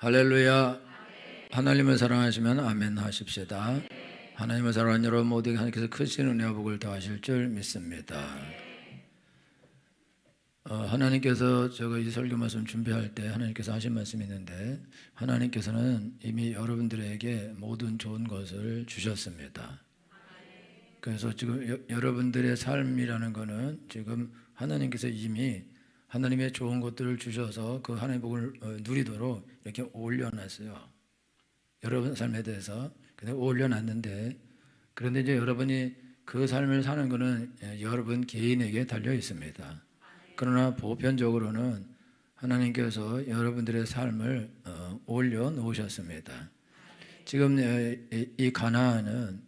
할렐루야. 하나님을 사랑하시면 아멘 하십시다. 하나님을 사랑하는 여러분 모두에게 하나님께서 크신 은혜와 복을 더하실 줄 믿습니다. 하나님께서 제가 이 설교 말씀 준비할 때 하나님께서 하신 말씀이 있는데, 하나님께서는 이미 여러분들에게 모든 좋은 것을 주셨습니다. 그래서 지금 여러분들의 삶이라는 거는 지금 하나님께서 이미 하나님의 좋은 것들을 주셔서 그 하나님의 복을 누리도록 이렇게 올려놨어요. 여러분 삶에 대해서 올려놨는데, 그런데 이제 여러분이 그 삶을 사는 거는 여러분 개인에게 달려 있습니다. 그러나 보편적으로는 하나님께서 여러분들의 삶을 올려놓으셨습니다. 지금 이 가나안은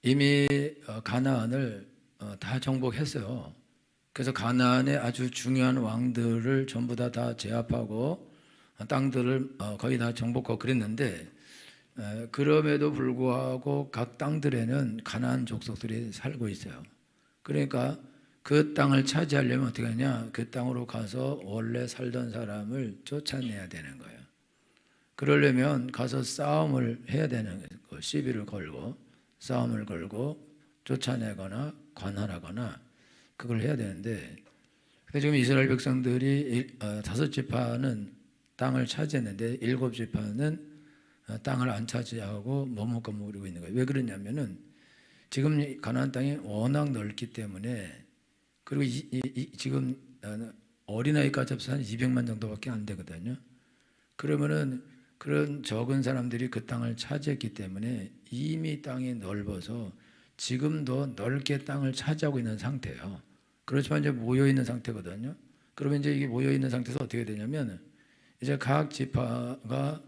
이미 가나안을 다 정복했어요. 그래서 가나안의 아주 중요한 왕들을 전부 다 제압하고 땅들을 거의 다 정복하고 그랬는데, 그럼에도 불구하고 각 땅들에는 가나안 족속들이 살고 있어요. 그러니까 그 땅을 차지하려면 어떻게 하냐, 그 땅으로 가서 원래 살던 사람을 쫓아내야 되는 거예요. 그러려면 가서 싸움을 해야 되는 거예요. 시비를 걸고 싸움을 걸고 쫓아내거나 관할하거나 그걸 해야 되는데, 지금 이스라엘 백성들이 5지파는 땅을 차지했는데 7지파는 땅을 안 차지하고 머뭇거리고 있는 거예요. 왜 그러냐면은 지금 가나안 땅이 워낙 넓기 때문에, 그리고 지금 어린아이까지 합쳐서 한 200만 정도밖에 안 되거든요. 그러면은 그런 적은 사람들이 그 땅을 차지했기 때문에 이미 땅이 넓어서 지금도 넓게 땅을 차지하고 있는 상태예요. 그렇지만 이제 모여 있는 상태거든요. 그러면 이제 이게 모여 있는 상태에서 어떻게 되냐면, 이제 각 지파가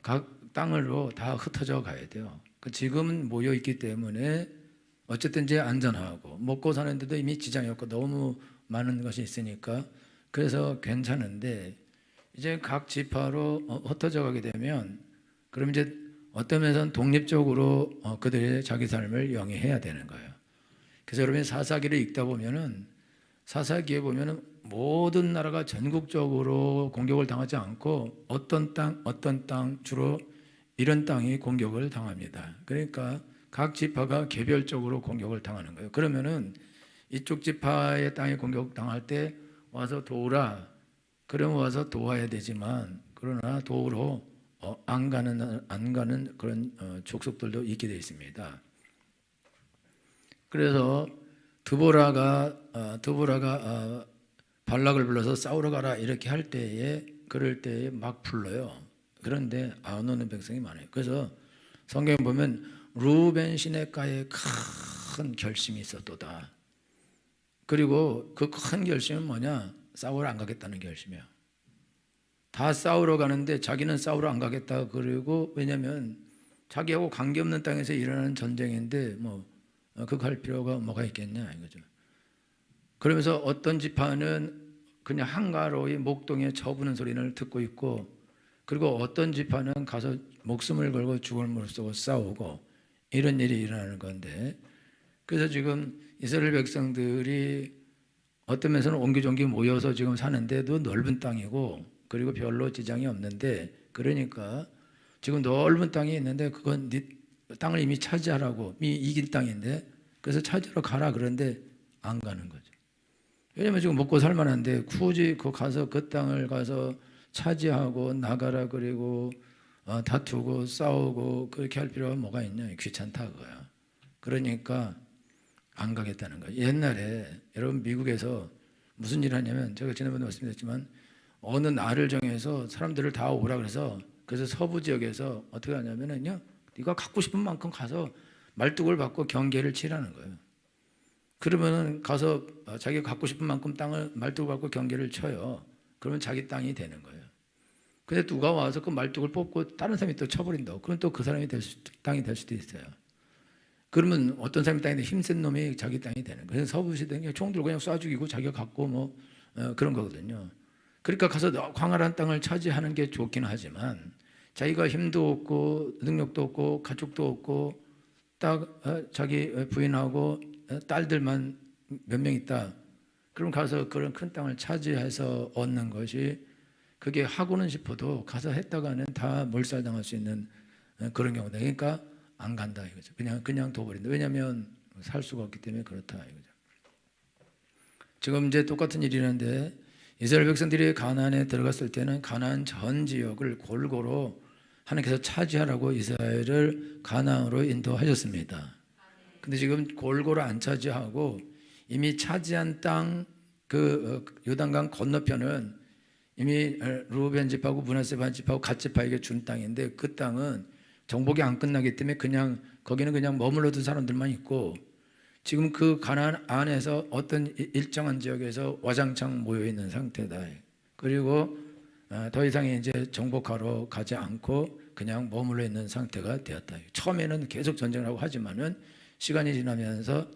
각 땅으로 다 흩어져 가야 돼요. 지금은 모여 있기 때문에 어쨌든 이제 안전하고 먹고 사는데도 이미 지장이 없고 너무 많은 것이 있으니까 그래서 괜찮은데, 이제 각 지파로 흩어져 가게 되면 그럼 이제 어떤 면에서는 독립적으로 그들의 자기 삶을 영위해야 되는 거예요. 그래서 여러분이 사사기를 읽다 보면은, 사사기에 보면은 모든 나라가 전국적으로 공격을 당하지 않고 어떤 땅 주로 이런 땅이 공격을 당합니다. 그러니까 각 지파가 개별적으로 공격을 당하는 거예요. 그러면은 이쪽 지파의 땅에 공격 당할 때 와서 도우라, 그러면 와서 도와야 되지만, 그러나 도우러 안 가는 그런 족속들도 있게 되어 있습니다. 그래서 드보라가 발락을 불러서 싸우러 가라 이렇게 할 때에, 그럴 때에 막 불러요. 그런데 안 오는 백성이 많아요. 그래서 성경에 보면 루벤 시내가에 큰 결심이 있었도다. 그리고 그 큰 결심은 뭐냐? 싸우러 안 가겠다는 결심이에요. 다 싸우러 가는데 자기는 싸우러 안 가겠다. 그리고 왜냐하면 자기하고 관계없는 땅에서 일어나는 전쟁인데 그거 할 필요가 뭐가 있겠냐 이거죠. 그러면서 어떤 지파는 그냥 한가로이 목동에 저부는 소리를 듣고 있고, 그리고 어떤 지파는 가서 목숨을 걸고 죽을 무릅쓰고 싸우고, 이런 일이 일어나는 건데, 그래서 지금 이스라엘 백성들이 어떤 면에서는 옹기종기 모여서 지금 사는데도 넓은 땅이고, 그리고 별로 지장이 없는데, 그러니까 지금 넓은 땅이 있는데 그건 네 땅을 이미 차지하라고, 이미 이길 땅인데, 그래서 찾으러 가라. 그런데 안 가는 거죠. 왜냐면 지금 먹고 살만한데 굳이 그 땅을 가서 차지하고 나가라 그리고 다투고 싸우고 그렇게 할 필요가 뭐가 있냐. 귀찮다 그거야. 그러니까 안 가겠다는 거예요. 옛날에 여러분 미국에서 무슨 일을 하냐면, 제가 지난번에 말씀드렸지만 어느 날을 정해서 사람들을 다 오라 그래서 서부 지역에서 어떻게 하냐면은요, 네가 갖고 싶은 만큼 가서 말뚝을 받고 경계를 치라는 거예요. 그러면은 가서 자기가 갖고 싶은 만큼 땅을 말뚝을 받고 경계를 쳐요. 그러면 자기 땅이 되는 거예요. 근데 누가 와서 그 말뚝을 뽑고 다른 사람이 또 쳐버린다고. 그럼 또 그 사람이 땅이 될 수도 있어요. 그러면 어떤 사람이 땅인데 힘센 놈이 자기 땅이 되는 거예요. 그래서 서부 시대는 총 들고 그냥 쏴 죽이고 자기가 갖고 그런 거거든요. 그러니까 가서 광활한 땅을 차지하는 게 좋긴 하지만, 자기가 힘도 없고 능력도 없고 가족도 없고 딱 자기 부인하고 딸들만 몇 명 있다. 그럼 가서 그런 큰 땅을 차지해서 얻는 것이 그게 하고는 싶어도 가서 했다가는 다 몰살당할 수 있는 그런 경우다. 그러니까 안 간다 이거죠. 그냥 둬버린다. 왜냐하면 살 수가 없기 때문에 그렇다 이거죠. 지금 이제 똑같은 일이라는데 이스라엘 백성들이 가나안에 들어갔을 때는 가나안 전 지역을 골고루 하나님께서 차지하라고 이스라엘을 가나안으로 인도하셨습니다. 근데 지금 골고루 안 차지하고 이미 차지한 땅 그 요단강 건너편은 이미 루벤 집하고 므낫세 집하고 갓 지파에게 준 땅인데 그 땅은 정복이 안 끝나기 때문에 그냥 거기는 그냥 머물러둔 사람들만 있고 지금 그 가나안 안에서 어떤 일정한 지역에서 와장창 모여 있는 상태다. 그리고 더 이상 이제 정복하러 가지 않고 그냥 머물러 있는 상태가 되었다. 처음에는 계속 전쟁을 하고 하지만은 시간이 지나면서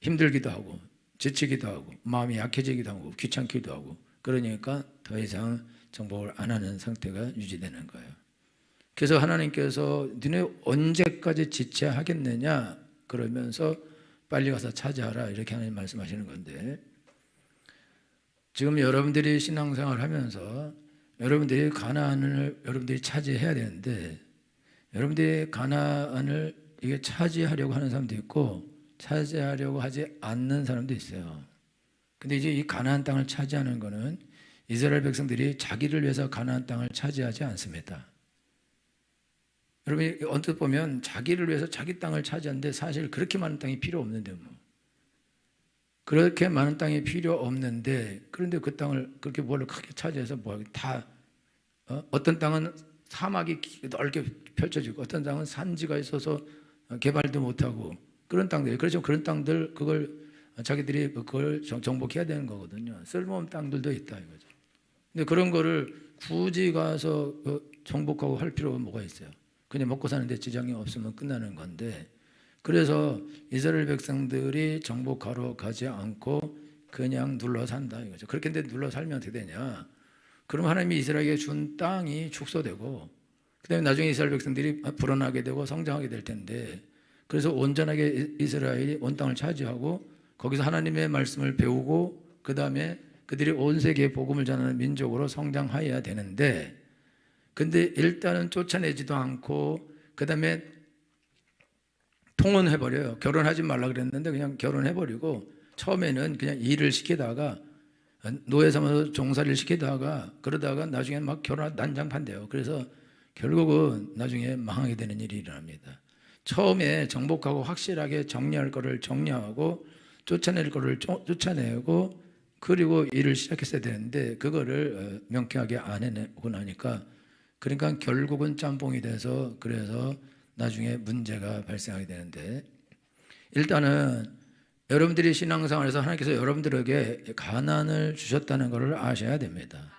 힘들기도 하고 지치기도 하고 마음이 약해지기도 하고 귀찮기도 하고 그러니까 더 이상 정복을 안 하는 상태가 유지되는 거예요. 그래서 하나님께서 너네 언제까지 지체하겠느냐 그러면서 빨리 가서 차지하라 이렇게 하나님 말씀하시는 건데 지금 여러분들이 신앙생활을 하면서 여러분들이 가나안을 여러분들이 차지해야 되는데 여러분들이 가나안을 이게 차지하려고 하는 사람도 있고 차지하려고 하지 않는 사람도 있어요. 근데 이제 이 가나안 땅을 차지하는 거는 이스라엘 백성들이 자기를 위해서 가나안 땅을 차지하지 않습니다. 여러분이 언뜻 보면 자기를 위해서 자기 땅을 차지하는데 사실 그렇게 많은 땅이 필요 없는데 뭐 그렇게 많은 땅이 필요 없는데 그런데 그 땅을 그렇게 뭘 크게 차지해서 뭐 다 어떤 땅은 사막이 넓게 펼쳐지고 어떤 땅은 산지가 있어서 개발도 못하고 그런 땅들 그렇죠. 그런 땅들 그걸 자기들이 그걸 정복해야 되는 거거든요. 쓸모없는 땅들도 있다 이거죠. 근데 그런 거를 굳이 가서 정복하고 할 필요가 뭐가 있어요? 그냥 먹고 사는데 지장이 없으면 끝나는 건데 그래서 이스라엘 백성들이 정복하러 가지 않고 그냥 눌러 산다 이거죠. 그렇게 근데 눌러 살면 어떻게 되냐? 그럼 하나님이 이스라엘에게 준 땅이 축소되고 그다음에 나중에 이스라엘 백성들이 불어나게 되고 성장하게 될 텐데 그래서 온전하게 이스라엘이 온 땅을 차지하고 거기서 하나님의 말씀을 배우고 그 다음에 그들이 온 세계에 복음을 전하는 민족으로 성장하여야 되는데 근데 일단은 쫓아내지도 않고 그 다음에 통혼해버려요. 결혼하지 말라 그랬는데 그냥 결혼해버리고 처음에는 그냥 일을 시키다가 노예 삼아서 종살이를 시키다가 그러다가 나중에 막 결혼 난장판돼요. 그래서 결국은 나중에 망하게 되는 일이 일어납니다. 처음에 정복하고 확실하게 정리할 거를 정리하고 쫓아낼 거를 쫓아내고 그리고 일을 시작했어야 되는데 그거를 명쾌하게 안 해내고 나니까 그러니까 결국은 짬뽕이 돼서 그래서 나중에 문제가 발생하게 되는데 일단은 여러분들이 신앙생활에서 하나님께서 여러분들에게 가난을 주셨다는 것을 아셔야 됩니다.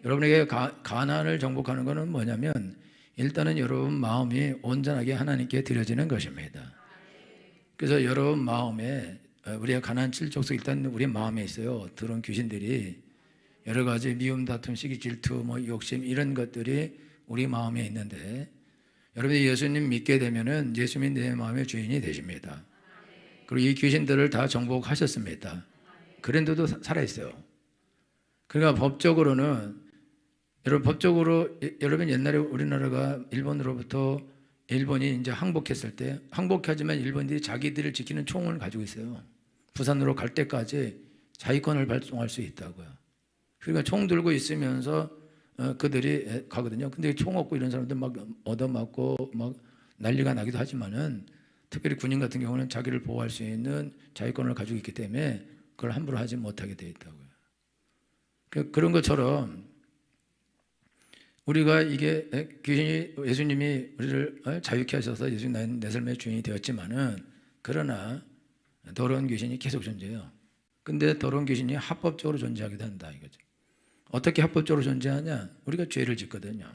여러분에게 가난을 정복하는 것은 뭐냐면 일단은 여러분 마음이 온전하게 하나님께 드려지는 것입니다. 그래서 여러분 마음에 우리가 가난한 칠족속 일단 우리 마음에 있어요. 들어온 귀신들이 여러 가지 미움, 다툼, 시기, 질투, 욕심 이런 것들이 우리 마음에 있는데 여러분이 예수님 믿게 되면은 예수님이 내 마음의 주인이 되십니다. 그리고 이 귀신들을 다 정복하셨습니다. 그런데도 살아있어요. 그러니까 법적으로는 여러분 옛날에 우리나라가 일본이 이제 항복했을 때 항복하지만 일본들이 자기들을 지키는 총을 가지고 있어요. 부산으로 갈 때까지 자위권을 발동할 수 있다고요. 그러니까 총 들고 있으면서 그들이 가거든요. 근데 총 없고 이런 사람들 막 얻어맞고 막 난리가 나기도 하지만은 특별히 군인 같은 경우는 자기를 보호할 수 있는 자위권을 가지고 있기 때문에 그걸 함부로 하지 못하게 되어 있다고요. 그런 것처럼 우리가 이게 예수님이 우리를 자유케 하셔서 예수님 내 삶의 주인이 되었지만은 그러나 더러운 귀신이 계속 존재해요. 근데 더러운 귀신이 합법적으로 존재하기도 한다 이거죠. 어떻게 합법적으로 존재하냐? 우리가 죄를 짓거든요.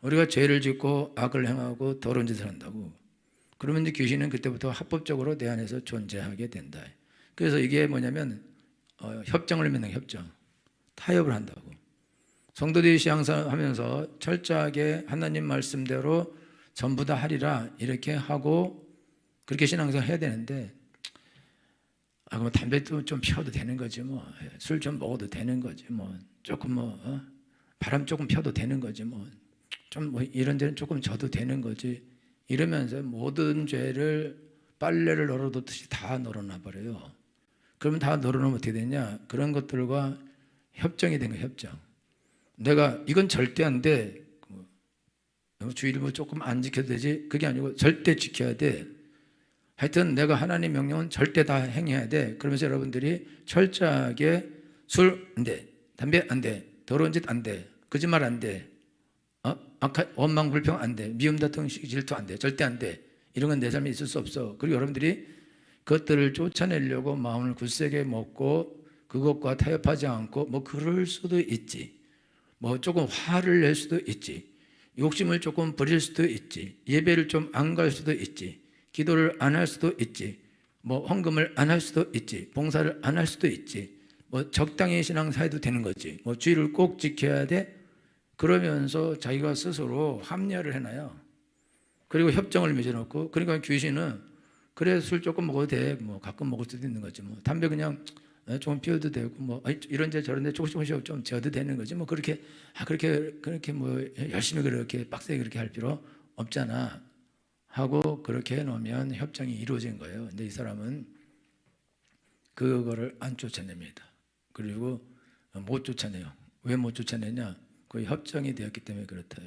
우리가 죄를 짓고 악을 행하고 더러운 짓을 한다고. 그러면 이제 귀신은 그때부터 합법적으로 내 안에서 존재하게 된다. 그래서 이게 뭐냐면 협정을 맺는 협정, 타협을 한다고. 성도들이 신앙생활하면서 철저하게 하나님 말씀대로 전부 다 하리라 이렇게 하고 그렇게 신앙생활 해야 되는데 그럼 담배도 좀 피워도 되는 거지 뭐. 술 좀 먹어도 되는 거지 뭐. 조금 바람 조금 펴도 되는 거지 뭐. 좀 이런 데는 조금 져도 되는 거지. 이러면서 모든 죄를 빨래를 널어놓듯이 다 널어놔 버려요. 그러면 다 널어놓으면 어떻게 되냐? 그런 것들과 협정이 된 거예요. 협정. 내가 이건 절대 안 돼. 주일뭐 조금 안 지켜도 되지. 그게 아니고 절대 지켜야 돼. 하여튼 내가 하나님 명령은 절대 다 행해야 돼. 그러면서 여러분들이 철저하게 술 안 돼, 담배 안 돼, 더러운 짓 안 돼, 거짓말 안 돼, 원망 불평 안 돼, 미움 다툼 질투 안 돼, 절대 안 돼. 이런 건 내 삶에 있을 수 없어. 그리고 여러분들이 그것들을 쫓아내려고 마음을 굳세게 먹고 그것과 타협하지 않고 뭐 그럴 수도 있지. 뭐 조금 화를 낼 수도 있지. 욕심을 조금 버릴 수도 있지. 예배를 좀 안 갈 수도 있지. 기도를 안 할 수도 있지. 뭐 헌금을 안 할 수도 있지. 봉사를 안 할 수도 있지. 뭐 적당히 신앙사해도 되는 거지. 뭐 주의를 꼭 지켜야 돼. 그러면서 자기가 스스로 합리화를 해놔요. 그리고 협정을 맺어놓고, 그러니까 귀신은 그래 술 조금 먹어도 돼. 뭐 가끔 먹을 수도 있는 거지. 뭐 담배 그냥 조금 피워도 되고, 뭐 이런데 저런데 조금씩 좀 지어도 되는 거지. 뭐 그렇게 뭐 열심히 그렇게 빡세게 그렇게 할 필요 없잖아 하고 그렇게 해놓으면 협정이 이루어진 거예요. 근데 이 사람은 그거를 안 쫓아냅니다. 그리고 못 쫓아내요. 왜 못 쫓아내냐? 그 협정이 되었기 때문에 그렇다.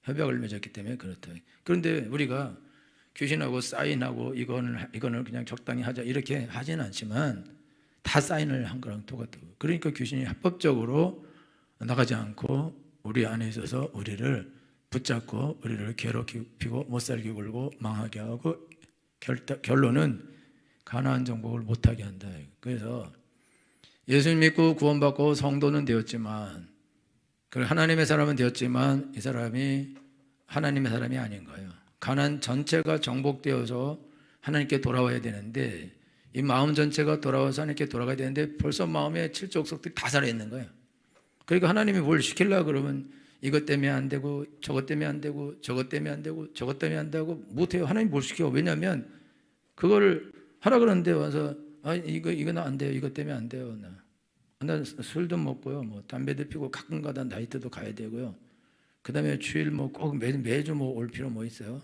협약을 맺었기 때문에 그렇다. 그런데 우리가 귀신하고 사인하고 이거는 그냥 적당히 하자 이렇게 하지는 않지만 다 사인을 한 거랑 똑같다고. 그러니까 귀신이 합법적으로 나가지 않고 우리 안에 있어서 우리를 붙잡고 우리를 괴롭히고 못살게 굴고 망하게 하고 결론은 가나안 정복을 못하게 한다. 그래서 예수 믿고 구원받고 성도는 되었지만, 하나님의 사람은 되었지만 이 사람이 하나님의 사람이 아닌 거예요. 가나안 전체가 정복되어서 하나님께 돌아와야 되는데, 이 마음 전체가 돌아와서 하나님께 돌아가야 되는데 벌써 마음에 칠족속들이 다 살아있는 거예요. 그러니까 하나님이 뭘 시키려고 그러면 이것 때문에 안 되고 저것 때문에 안 되고 저것 때문에 안 되고 저것 때문에 안 되고 못해요. 하나님 뭘 시켜? 왜냐하면 그거를 하라 그러는데 와서 이거 나 안 돼요. 이것 때문에 안 돼요. 나 술도 먹고요. 뭐 담배도 피고 가끔가다 나이트도 가야 되고요. 그 다음에 주일 뭐 꼭 매주 뭐 올 필요 뭐 있어요?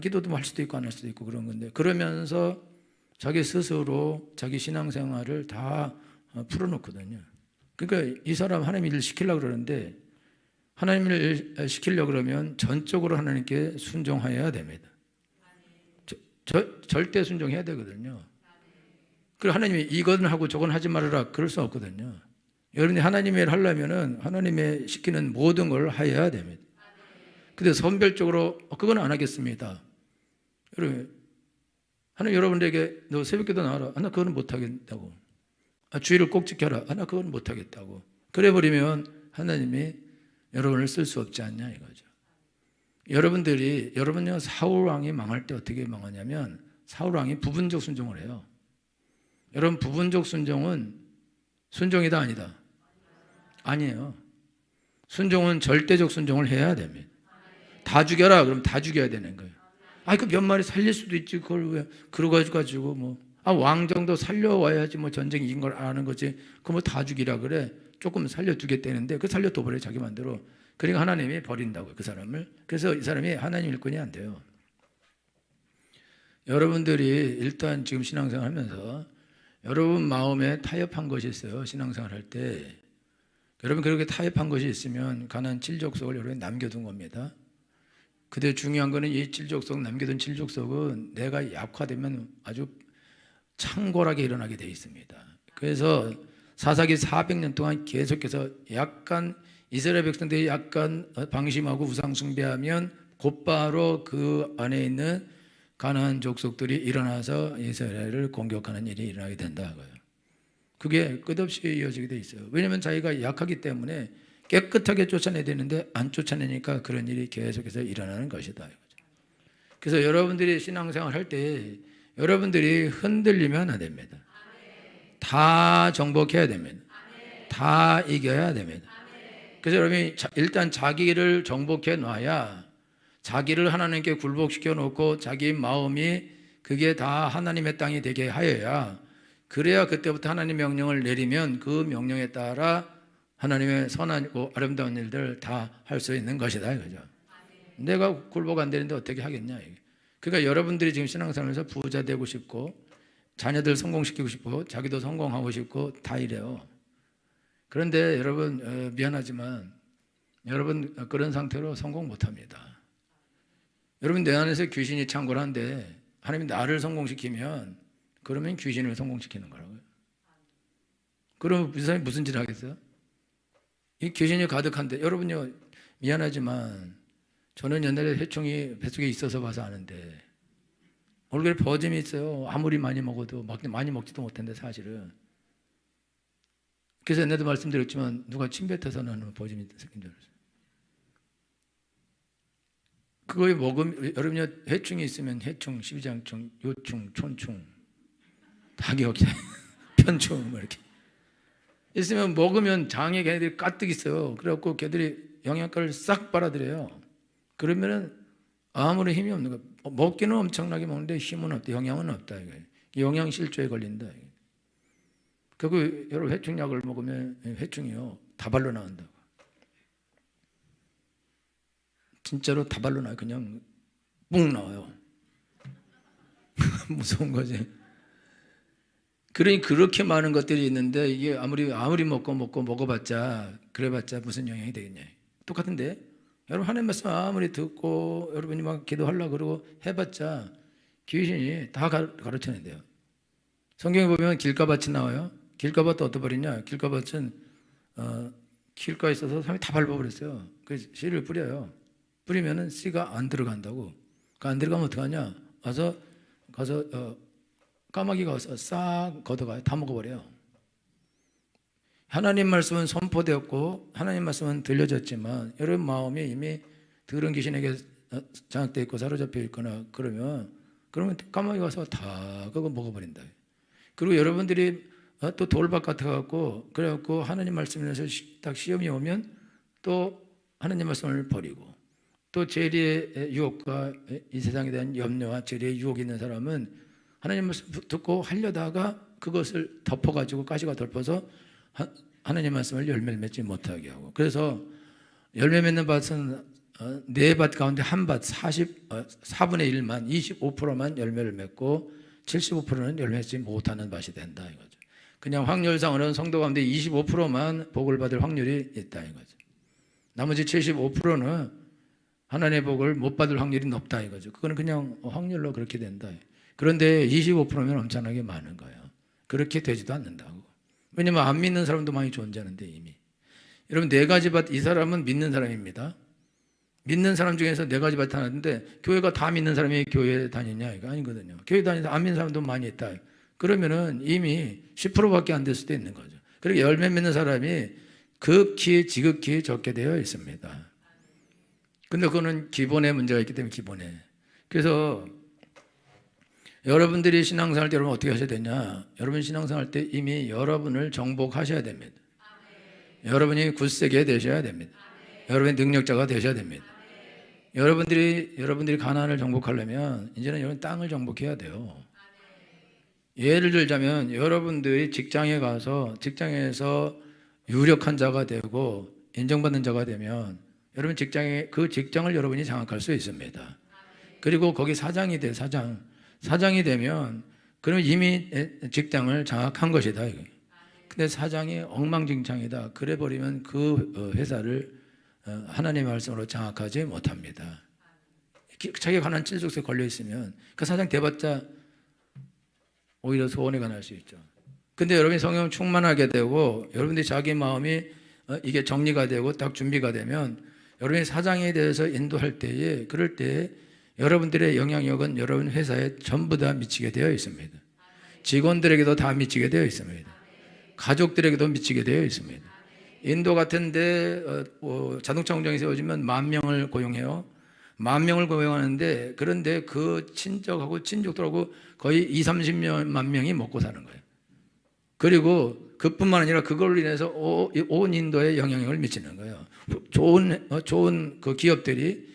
기도도 뭐 할 수도 있고 안 할 수도 있고 그런 건데, 그러면서 자기 스스로 자기 신앙생활을 다 풀어놓거든요. 그러니까 이 사람 하나님 일을 시키려고 그러는데, 하나님 일을 시키려고 그러면 전적으로 하나님께 순종해야 됩니다. 절대 순종해야 되거든요. 그리고 하나님이 이건 하고 저건 하지 말아라 그럴 수 없거든요. 여러분이 하나님의 일을 하려면은 하나님의 시키는 모든 걸 해야 됩니다. 근데 선별적으로 그건 안 하겠습니다. 여러분, 하나님 여러분에게 너 새벽기도 나와라. 나 그거는 못 하겠다고. 주의를 꼭 지켜라. 나 그건 못 하겠다고. 그래 버리면 하나님이 여러분을 쓸 수 없지 않냐 이거죠. 여러분요 사울 왕이 망할 때 어떻게 망하냐면, 사울 왕이 부분적 순종을 해요. 여러분, 부분적 순종은 순종이다 아니다? 아니에요. 순종은 절대적 순종을 해야 됩니다. 다 죽여라 그럼 다 죽여야 되는 거예요. 그 몇 마리 살릴 수도 있지. 그걸 왜 그러가지고 뭐 왕 정도 살려와야지 뭐 전쟁 이긴 걸 아는 거지. 그거 뭐 다 죽이라 그래. 조금 살려두겠다는데 그 살려둬 버려 자기 마음대로. 그러니까 하나님이 버린다고요 그 사람을. 그래서 이 사람이 하나님 일꾼이 안 돼요. 여러분들이 일단 지금 신앙생활 하면서 여러분 마음에 타협한 것이 있어요. 신앙생활 할 때 여러분 그렇게 타협한 것이 있으면 가나안 칠족속을 여러분이 남겨둔 겁니다. 근데 중요한 거는 이 칠족속, 남겨둔 칠족속은 내가 약화되면 아주 창궐하게 일어나게 되어 있습니다. 그래서 사사기 400년 동안 계속해서 약간 이스라엘 백성들이 약간 방심하고 우상 숭배하면 곧바로 그 안에 있는 가나안 족속들이 일어나서 이스라엘을 공격하는 일이 일어나게 된다고요. 그게 끝없이 이어지게 돼 있어요. 왜냐하면 자기가 약하기 때문에 깨끗하게 쫓아내야 되는데 안 쫓아내니까 그런 일이 계속해서 일어나는 것이다. 그래서 여러분들이 신앙생활 할 때 여러분들이 흔들리면 안 됩니다. 다 정복해야 됩니다. 다 이겨야 됩니다. 그래서 여러분이 일단 자기를 정복해 놔야, 자기를 하나님께 굴복시켜 놓고 자기 마음이 그게 다 하나님의 땅이 되게 하여야 그래야 그때부터 하나님 명령을 내리면 그 명령에 따라 하나님의 선하고 아름다운 일들을 다 할 수 있는 것이다 이거죠. 내가 굴복 안 되는데 어떻게 하겠냐 이게. 그러니까 여러분들이 지금 신앙생활에서 부자 되고 싶고 자녀들 성공시키고 싶고 자기도 성공하고 싶고 다 이래요. 그런데 여러분 미안하지만 여러분 그런 상태로 성공 못합니다. 여러분 내 안에서 귀신이 창궐한데 하나님이 나를 성공시키면 그러면 귀신을 성공시키는 거라고요. 그럼 그 사람이 무슨 짓을 하겠어요? 이 귀신이 가득한데 여러분요 미안하지만 저는 옛날에 해충이 뱃속에 있어서 봐서 아는데 얼굴에 버짐이 있어요. 아무리 많이 먹어도 많이 먹지도 못했는데 사실은. 그래서 옛날에도 말씀드렸지만 누가 침 뱉어서 나는 버짐이 생긴 줄 알았어요. 그거에 먹으면 여러분요 해충이 있으면 해충, 십이장충, 요충, 촌충 다 기억해. 편충 뭐 이렇게 있으면 먹으면 장에 걔네들이 가득 있어요. 그래갖고 걔들이 영양가를 싹 빨아들여요. 그러면은 아무런 힘이 없는 거예요. 먹기는 엄청나게 먹는데 힘은 없다. 영양은 없다. 영양실조에 걸린다. 그리고 여러분 해충약을 먹으면 해충이요 다발로 나온다고. 진짜로 다발로 나요. 그냥 뿡 나와요. 무서운 거지. 그러니 그렇게 많은 것들이 있는데 이게 아무리 먹어봤자 그래봤자 무슨 영향이 되겠냐. 똑같은데 여러분 하나님 말씀 아무리 듣고 여러분이 막 기도하려고 그러고 해봤자 귀신이 다 가르쳐낸대요. 성경에 보면 길가밭이 나와요. 길가밭도 어떻게 버리냐. 길가밭은 길가에 있어서 사람이 다 밟아버렸어요. 그 씨를 뿌려요. 뿌리면은 씨가 안 들어간다고. 그 안 들어가면 어떡하냐. 가서 까마귀가 와서 싹 걷어가요. 다 먹어버려요. 하나님 말씀은 선포되었고 하나님 말씀은 들려졌지만 여러분 마음이 이미 더러운 귀신에게 장악되어 있고 사로잡혀 있거나 그러면 까마귀가 와서 다 그거 먹어버린다. 그리고 여러분들이 또 돌밭 같아갖고 그래갖고 하나님 말씀에서 딱 시험이 오면 또 하나님 말씀을 버리고 또 죄의 유혹과 이 세상에 대한 염려와 죄의 유혹이 있는 사람은 하나님 말씀 듣고 하려다가 그것을 덮어가지고 가시가 덮어서 하나님 말씀을 열매를 맺지 못하게 하고. 그래서 열매 맺는 밭은 네 밭 가운데 한 밭 4분의 1만 25%만 열매를 맺고 75%는 열매 맺지 못하는 밭이 된다 이거죠. 그냥 확률상으로는 성도 가운데 25%만 복을 받을 확률이 있다 이거죠. 나머지 75%는 하나님의 복을 못 받을 확률이 높다 이거죠. 그거는 그냥 확률로 그렇게 된다. 그런데 25%면 엄청나게 많은 거예요. 그렇게 되지도 않는다고. 왜냐면 안 믿는 사람도 많이 존재하는데 이미. 여러분 네 가지 밭, 이 사람은 믿는 사람입니다. 믿는 사람 중에서 네 가지 밭 하나인데 교회가 다 믿는 사람이 교회 다니냐 이거 아니거든요. 교회 다니면서 안 믿는 사람도 많이 있다. 그러면은 이미 10%밖에 안 될 수도 있는 거죠. 그리고 열매 맺는 사람이 극히 지극히 적게 되어 있습니다. 근데 그거는 기본에 문제가 있기 때문에 기본에. 그래서 여러분들이 신앙생활 때 여러분 어떻게 하셔야 되냐? 여러분 신앙생활 때 이미 여러분을 정복하셔야 됩니다. 여러분이 굳세게 되셔야 됩니다. 여러분이 능력자가 되셔야 됩니다. 여러분들이 가나안을 정복하려면 이제는 여러분 땅을 정복해야 돼요. 예를 들자면 여러분들이 직장에 가서 직장에서 유력한 자가 되고 인정받는 자가 되면 여러분 그 직장을 여러분이 장악할 수 있습니다. 그리고 거기 사장이 돼 사장이 되면 그러면 이미 직장을 장악한 것이다. 근데 사장이 엉망진창이다. 그래 버리면 그 회사를 하나님의 말씀으로 장악하지 못합니다. 자기가 가난 찔속에 걸려 있으면 그 사장 돼봤자 오히려 소원해가 날 수 있죠. 근데 여러분이 성령 충만하게 되고 여러분들이 자기 마음이 이게 정리가 되고 딱 준비가 되면 여러분이 사장에 대해서 인도할 때에 그럴 때에 여러분들의 영향력은 여러분 회사에 전부 다 미치게 되어 있습니다. 직원들에게도 다 미치게 되어 있습니다. 가족들에게도 미치게 되어 있습니다. 인도 같은데 자동차 공장이 세워지면 10,000명을 고용해요. 10,000명을 고용하는데 그런데 그 친족하고 친족들하고 거의 20-30만 명이 먹고 사는 거예요. 그리고 그뿐만 아니라 그걸로 인해서 온 인도에 영향력을 미치는 거예요. 좋은 그 기업들이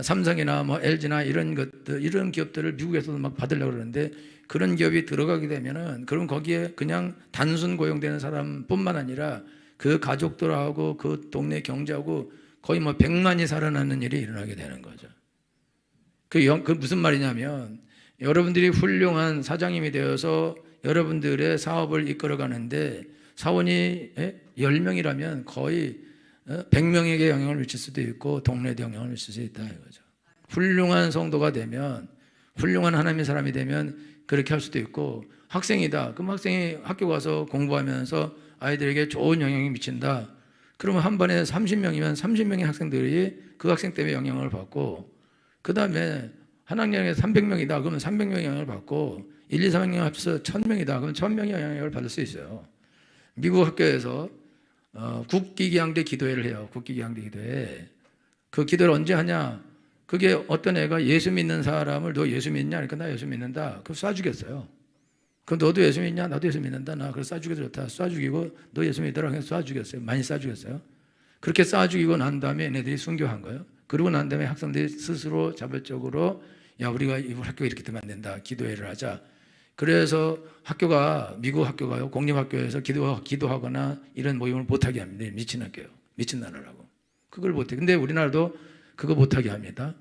삼성이나 뭐 LG나 이런 것들, 이런 기업들을 미국에서도 막 받으려고 그러는데, 그런 기업이 들어가게 되면은 그럼 거기에 그냥 단순 고용되는 사람뿐만 아니라 그 가족들하고 그 동네 경제하고 거의 뭐 100만이 살아나는 일이 일어나게 되는 거죠. 그 무슨 말이냐면, 여러분들이 훌륭한 사장님이 되어서 여러분들의 사업을 이끌어 가는데 사원이 10명이라면 거의 100명에게 영향을 미칠 수도 있고 동네에도 영향을 미칠 수 있다 이거죠. 훌륭한 성도가 되면, 훌륭한 하나님의 사람이 되면 그렇게 할 수도 있고, 학생이다. 그럼 학생이 학교 가서 공부하면서 아이들에게 좋은 영향이 미친다. 그러면 한 반에 30명이면 30명의 학생들이 그 학생 때문에 영향을 받고, 그 다음에 한 학년에 300명이다. 그러면 300명의 영향을 받고, 1, 2, 3학년 합쳐서 1000명이다. 그러면 1000명의 영향을 받을 수 있어요. 미국 학교에서 국기기양대 기도회를 해요. 국기기양대 기도회. 그 기도를 언제 하냐? 그게 어떤 애가 예수 믿는 사람을 너 예수 믿냐? 그러니까 나 예수 믿는다. 그럼 쏴주겠어요. 그럼 너도 예수 믿냐? 나도 예수 믿는다. 나 그래서 쏴주기도 좋다. 쏴주기고 너 예수 믿더라. 그냥 쏴주겠어요. 많이 쏴주겠어요. 그렇게 쏴주기고 난 다음에 얘네들이 순교한 거예요. 그러고 난 다음에 학생들이 스스로 자발적으로 야, 우리가 이 학교가 이렇게 되면 안 된다. 기도회를 하자. 그래서 학교가, 미국 학교가요, 공립학교에서 기도하거나 이런 모임을 못하게 합니다. 미친 학교요. 미친 나라라고. 그걸 못해. 근데 우리나라도 그거 못하게 합니다.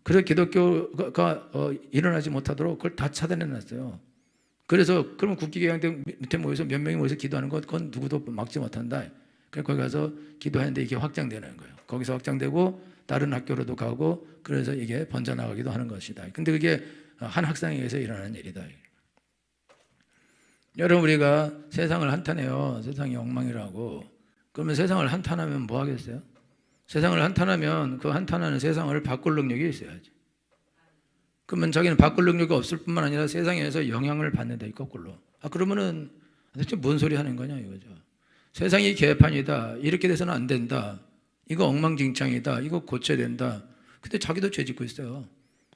그래서 기독교가 일어나지 못하도록 그걸 다 차단해 놨어요. 그래서 그럼 국기개혁대 밑에 모여서 몇 명이 모여서 기도하는 것, 그건 누구도 막지 못한다. 그래서 거기 가서 기도하는데 이게 확장되는 거예요. 거기서 확장되고 다른 학교로도 가고, 그래서 이게 번져나가기도 하는 것이다. 근데 그게 한 학생에 의해서 일어나는 일이다. 여러분, 우리가 세상을 한탄해요. 세상이 엉망이라고. 그러면 세상을 한탄하면 뭐 하겠어요? 세상을 한탄하면 그 한탄하는 세상을 바꿀 능력이 있어야지. 그러면 자기는 바꿀 능력이 없을 뿐만 아니라 세상에서 영향을 받는다, 거꾸로. 그러면은 도대체 뭔 소리 하는 거냐 이거죠. 세상이 개판이다. 이렇게 돼서는 안 된다. 이거 엉망진창이다. 이거 고쳐야 된다. 근데 자기도 죄 짓고 있어요.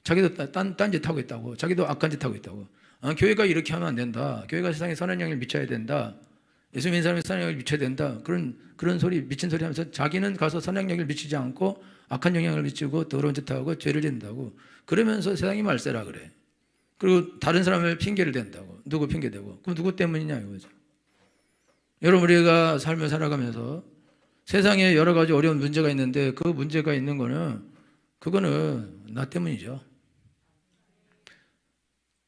자기도 딴짓 하고 있다고. 자기도 악한 짓 하고 있다고. 교회가 이렇게 하면 안 된다. 교회가 세상에 선한 영향을 미쳐야 된다. 예수 믿는 사람이 선한 영향을 미쳐야 된다. 그런 소리, 미친 소리 하면서 자기는 가서 선한 영향을 미치지 않고 악한 영향을 미치고 더러운 짓 하고 죄를 짓는다고. 그러면서 세상이 말세라 그래. 그리고 다른 사람을 핑계를 댄다고. 누구 핑계대고. 그럼 누구 때문이냐 이거죠. 여러분, 우리가 삶을 살아가면서 세상에 여러 가지 어려운 문제가 있는데 그 문제가 있는 거는, 그거는 나 때문이죠.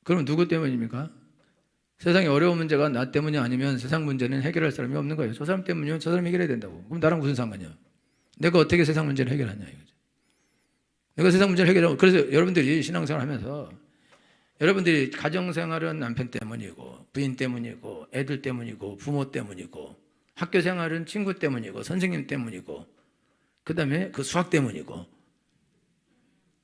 그럼 누구 때문입니까? 세상에 어려운 문제가 나 때문이 아니면 세상 문제는 해결할 사람이 없는 거예요. 저 사람 때문이면 저 사람이 해결해야 된다고. 그럼 나랑 무슨 상관이야? 내가 어떻게 세상 문제를 해결하냐 이거죠. 내가 세상 문제를 해결하고, 그래서 여러분들이 신앙생활 하면서 여러분들이 가정생활은 남편 때문이고, 부인 때문이고, 애들 때문이고, 부모 때문이고, 학교생활은 친구 때문이고, 선생님 때문이고, 그 다음에 그 수학 때문이고,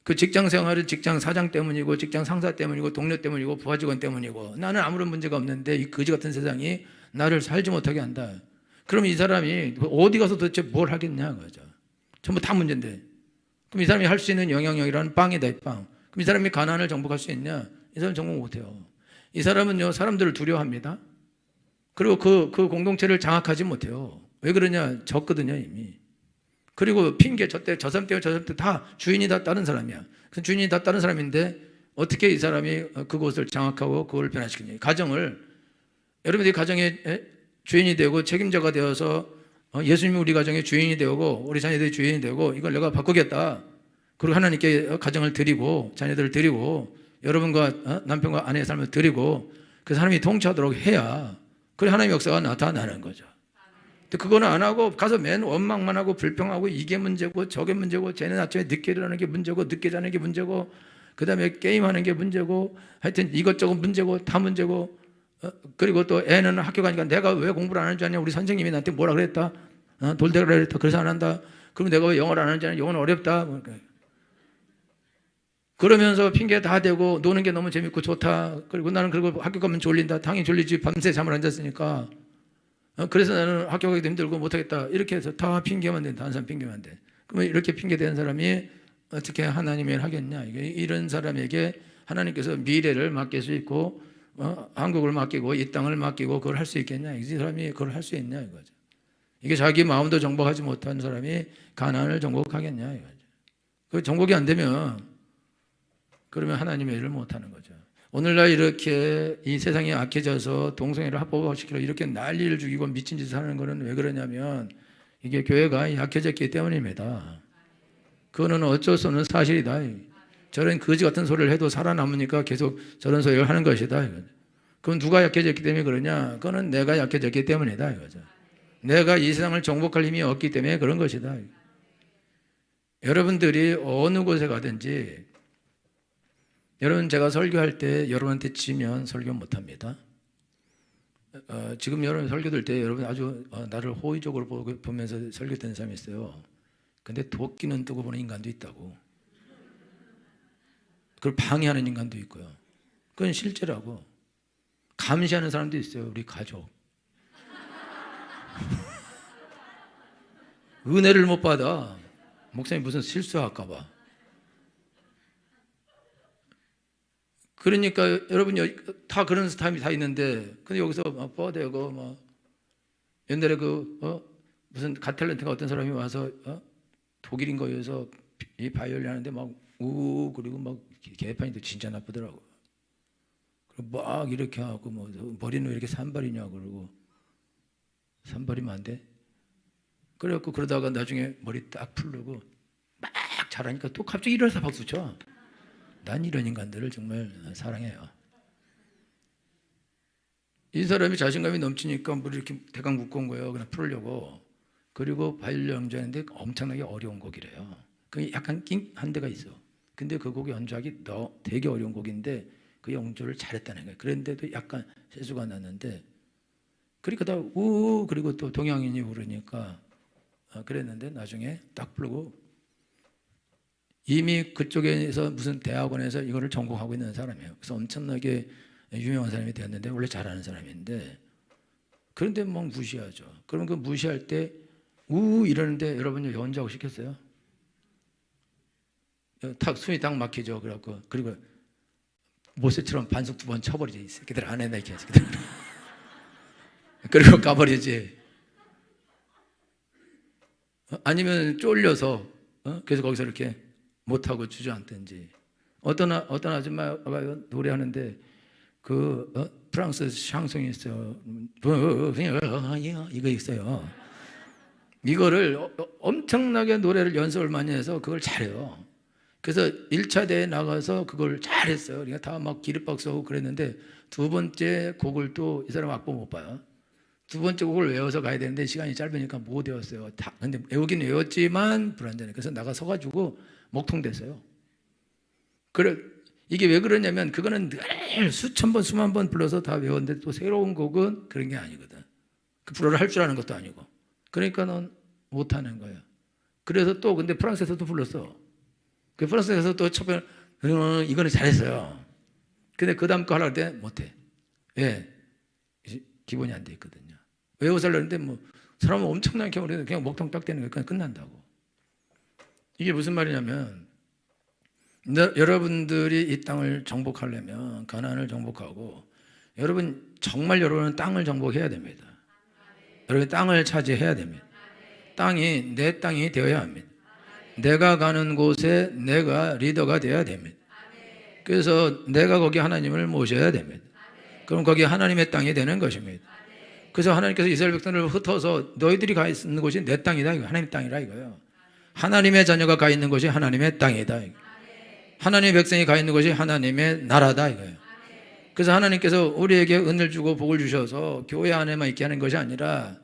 그 직장생활은 직장 사장 때문이고, 직장 상사 때문이고, 동료 때문이고, 부하 직원 때문이고, 나는 아무런 문제가 없는데 이 거지 같은 세상이 나를 살지 못하게 한다. 그럼 이 사람이 어디 가서 도대체 뭘 하겠냐 그죠. 전부 다 문제인데. 그럼 이 사람이 할 수 있는 영향력이라는 빵이다, 이 빵. 그럼 이 사람이 가난을 정복할 수 있냐? 이 사람 정복 못해요. 이 사람은요, 사람들을 두려워합니다. 그리고 그 공동체를 장악하지 못해요. 왜 그러냐? 졌거든요, 이미. 그리고 핑계, 저 사람 때문에 저 사람 때문에 다 주인이 다 다른 사람이야. 그 주인이 다 다른 사람인데 어떻게 이 사람이 그곳을 장악하고 그걸 변화시키냐. 가정을, 여러분들이 가정의 주인이 되고 책임자가 되어서 예수님이 우리 가정의 주인이 되고 우리 자녀들의 주인이 되고 이걸 내가 바꾸겠다. 그리고 하나님께 가정을 드리고 자녀들을 드리고 여러분과 남편과 아내의 삶을 드리고 그 사람이 통치하도록 해야 그래 하나님의 역사가 나타나는 거죠. 근데 그거는 안 하고 가서 맨 원망만 하고 불평하고 이게 문제고 저게 문제고 쟤는 아침에 늦게 일어나는 게 문제고 늦게 자는 게 문제고 그 다음에 게임하는 게 문제고 하여튼 이것저것 문제고 다 문제고 그리고 또 애는 학교 가니까 내가 왜 공부를 안 하는 줄 아냐 우리 선생님이 나한테 뭐라 그랬다 돌대라 그랬다 그래서 안 한다 그럼 내가 왜 영어를 안 하는 줄 아냐 영어는 어렵다 그러면서 핑계 다 대고 노는 게 너무 재밌고 좋다 그리고 나는 그리고 학교 가면 졸린다 당연히 졸리지 밤새 잠을 안 잤으니까 그래서 나는 학교 가기도 힘들고 못하겠다 이렇게 해서 다 핑계만 된다 한 사람 핑계만 돼 그러면 이렇게 핑계 대는 사람이 어떻게 하나님을 하겠냐 이런 사람에게 하나님께서 미래를 맡길 수 있고 한국을 맡기고 이 땅을 맡기고 그걸 할 수 있겠냐 이 사람이 그걸 할 수 있냐 이거죠 이게 자기 마음도 정복하지 못한 사람이 가나안을 정복하겠냐 이거죠 그 정복이 안 되면 그러면 하나님의 일을 못하는 거죠. 오늘날 이렇게 이 세상이 악해져서 동성애를 합법화시키려 이렇게 난리를 죽이고 미친 짓을 하는 거는 왜 그러냐면 이게 교회가 약해졌기 때문입니다. 그거는 어쩔 수 없는 사실이다. 저런 거지 같은 소리를 해도 살아남으니까 계속 저런 소리를 하는 것이다. 그건 누가 약해졌기 때문에 그러냐? 그거는 내가 약해졌기 때문이다. 이거죠. 내가 이 세상을 정복할 힘이 없기 때문에 그런 것이다. 여러분들이 어느 곳에 가든지 여러분 제가 설교할 때 여러분한테 지면 설교 못합니다. 지금 여러분 설교 들 때 여러분 아주 나를 호의적으로 보면서 설교되는 사람이 있어요. 근데 도끼는 뜨고 보는 인간도 있다고. 그걸 방해하는 인간도 있고요. 그건 실제라고. 감시하는 사람도 있어요. 우리 가족. 은혜를 못 받아. 목사님 무슨 실수할까 봐. 그러니까 여러분 다 그런 사람이 다 있는데 근데 여기서 막 뻗대고 막 옛날에 무슨 가탤런트가 어떤 사람이 와서 독일인 거여서 이 바이올린 하는데 막 그리고 막 개판이도 진짜 나쁘더라고. 그리고 막 이렇게 하고 뭐 머리는 왜 이렇게 산발이냐 그러고 산발이면 안 돼? 그래갖고 그러다가 나중에 머리 딱 풀르고 막 잘하니까 또 갑자기 일어나서 박수 쳐. 난 이런 인간들을 정말 사랑해요. 이 사람이 자신감이 넘치니까 머리 이렇게 대강 묶어 온 거예요. 그냥 풀으려고. 그리고 바이올린 연주하는데 엄청나게 어려운 곡이래요. 그게 약간 한 데가 있어. 근데 그 곡이 연주하기 되게 어려운 곡인데 그 연주를 잘했다는 거예요. 그런데도 약간 실수가 났는데 그러니까 그리고 또 동양인이 부르니까 그랬는데 나중에 딱 부르고 이미 그쪽에서 무슨 대학원에서 이거를 전공하고 있는 사람이에요. 그래서 엄청나게 유명한 사람이 되었는데 원래 잘하는 사람인데 그런데 막 무시하죠. 그러면 그 무시할 때 이러는데 여러분 연주하고 시켰어요? 탁 숨이 딱 막히죠. 그래갖고 그리고 모세처럼 반석 2번 쳐버리지. 이 새끼들 안 해나 이렇게 새끼들. 그리고 가버리지. 아니면 쫄려서 그래서 거기서 이렇게 못하고 주저앉든지. 어떤 아줌마가 노래하는데 프랑스 샹송이 있어요. 이거 있어요. 이거를 엄청나게 노래를 연습을 많이 해서 그걸 잘해요. 그래서 1차 대회에 나가서 그걸 잘했어요. 그러니까 다 막 기립박수 하고 그랬는데 두 번째 곡을 또 이 사람 악보 못 봐요. 두 번째 곡을 외워서 가야 되는데 시간이 짧으니까 못 외웠어요. 근데 외우긴 외웠지만 불안전해. 그래서 나가 서가지고 목통됐어요. 그래 이게 왜 그러냐면 그거는 늘 수천 번 수만 번 불러서 다 외웠는데 또 새로운 곡은 그런 게 아니거든. 그 불어를 할 줄 아는 것도 아니고. 그러니까 넌 못하는 거야. 그래서 또 근데 프랑스에서도 불렀어. 그 프랑스에서 또 첫 번째 이거는 잘했어요. 근데 그 다음 거 하려고 할 때 못해. 왜? 기본이 안 돼 있거든요. 외워서 하려는데 뭐 사람은 엄청나게 경험을 해도 그냥 목통 딱 되는 거니까 끝난다고. 이게 무슨 말이냐면 여러분들이 이 땅을 정복하려면 가나안을 정복하고 정말 여러분은 땅을 정복해야 됩니다. 여러분 땅을 차지해야 됩니다. 땅이 내 땅이 되어야 합니다. 내가 가는 곳에 내가 리더가 되어야 됩니다. 그래서 내가 거기 하나님을 모셔야 됩니다. 그럼 거기 하나님의 땅이 되는 것입니다. 그래서 하나님께서 이스라엘 백성들을 흩어서 너희들이 가 있는 곳이 내 땅이다. 하나님의 땅이라 이거예요. 하나님의 자녀가 가 있는 곳이 하나님의 땅이다. 하나님의 백성이 가 있는 곳이 하나님의 나라다 이거예요. 그래서 하나님께서 우리에게 은혜를 주고 복을 주셔서 교회 안에만 있게 하는 것이 아니라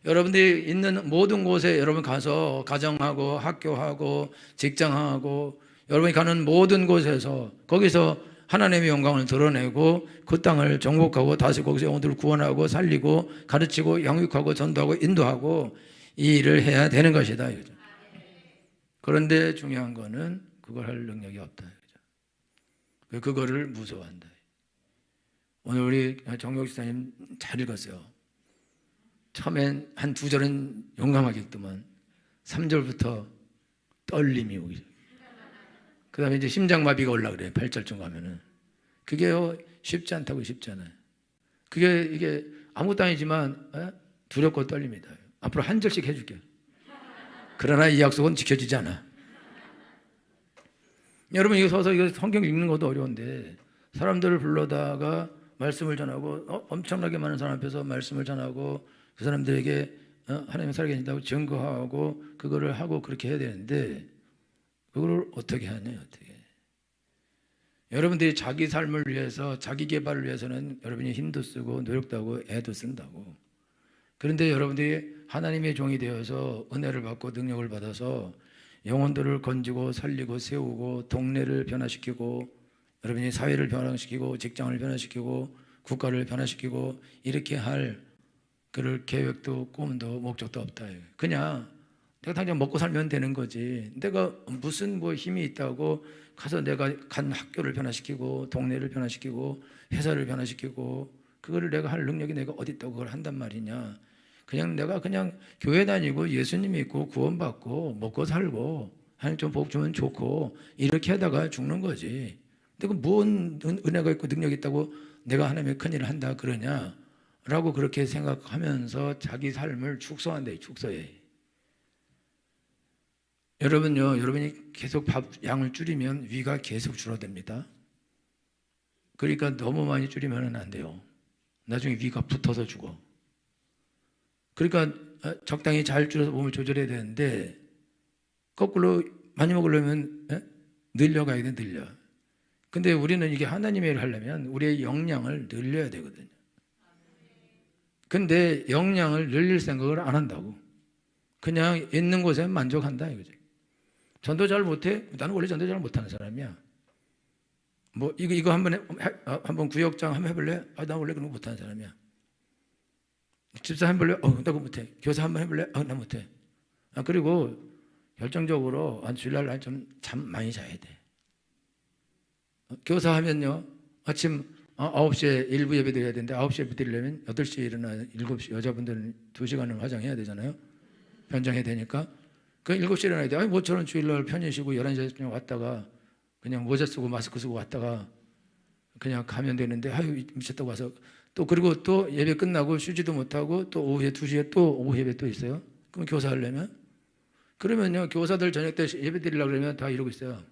여러분들이 있는 모든 곳에 여러분 가서 가정하고 학교하고 직장하고 여러분이 가는 모든 곳에서 거기서 하나님의 영광을 드러내고 그 땅을 정복하고 다시 거기서 영혼들을 구원하고 살리고 가르치고 양육하고 전도하고 인도하고 이 일을 해야 되는 것이다 이거죠. 그런데 중요한 거는 그걸 할 능력이 없다 이거죠. 그거를 무서워한다. 오늘 우리 정혁 지사님 잘 읽었어요. 처음엔 한 2절은 용감하게 읽더만 3절부터 떨림이 오기. 그 다음에 이제 심장마비가 올라그래요. 8절쯤 가면은. 그게 쉽지 않다고 쉽잖아요. 이게 아무것도 아니지만 두렵고 떨립니다. 앞으로 한 절씩 해줄게요. 그러나 이 약속은 지켜지지 않아. 여러분 이거 서서 이거 성경 읽는 것도 어려운데 사람들을 불러다가 말씀을 전하고 엄청나게 많은 사람 앞에서 말씀을 전하고 그 사람들에게 하나님 살아계신다고 증거하고 그거를 하고 그렇게 해야 되는데 그걸 어떻게 하냐 어떻게. 여러분들이 자기 삶을 위해서 자기 개발을 위해서는 여러분이 힘도 쓰고 노력도 하고 애도 쓴다고. 그런데 여러분들이 하나님의 종이 되어서 은혜를 받고 능력을 받아서 영혼들을 건지고 살리고 세우고 동네를 변화시키고 여러분이 사회를 변화시키고 직장을 변화시키고 국가를 변화시키고 이렇게 할 그럴 계획도 꿈도 목적도 없다. 그냥 내가 당장 먹고 살면 되는 거지. 내가 무슨 뭐 힘이 있다고 가서 내가 간 학교를 변화시키고 동네를 변화시키고 회사를 변화시키고 그거를 내가 할 능력이 내가 어디 있다고 그걸 한단 말이냐. 그냥 내가 그냥 교회 다니고 예수님 믿고 구원받고 먹고 살고 하나님 좀 복 주면 좋고 이렇게 하다가 죽는 거지. 내가 뭔 은혜가 있고 능력이 있다고 내가 하나님의 큰일을 한다 그러냐 라고 그렇게 생각하면서 자기 삶을 축소한대. 축소해. 여러분요, 여러분이 계속 밥 양을 줄이면 위가 계속 줄어듭니다. 그러니까 너무 많이 줄이면 안 돼요. 나중에 위가 붙어서 죽어. 그러니까 적당히 잘 줄여서 몸을 조절해야 되는데 거꾸로 많이 먹으려면 늘려가야 돼. 늘려. 근데 우리는 이게 하나님의 일을 하려면 우리의 역량을 늘려야 되거든요. 근데 역량을 늘릴 생각을 안 한다고. 그냥 있는 곳에 만족한다 이거죠. 전도 잘 못해? 나는 원래 전도 잘 못하는 사람이야. 뭐 이거 한번 구역장 한번 해볼래? 나 원래 그런 거 못하는 사람이야. 집사 해볼래? 나 그거 못해. 교사 한번 해볼래? 나 못해. 그리고 결정적으로 주일날 좀 잠 많이 자야 돼. 교사 하면요 아침 9시에 일부 예배 드려야 되는데 9시에 예배 드리려면 8시에 일어나 7시 여자분들은 2시간을 화장해야 되잖아요. 변장해야 되니까 그 7시에 일어나야 돼. 모처럼 주일날 편히 쉬고 11시에 왔다가 그냥 모자 쓰고 마스크 쓰고 왔다가 그냥 가면 되는데 미쳤다고 와서 또 그리고 또 예배 끝나고 쉬지도 못하고 또 오후에 2시에 또 오후 예배 또 있어요. 그럼 교사 하려면 그러면요 교사들 저녁 때 예배 드리려고 그러면 다 이러고 있어요.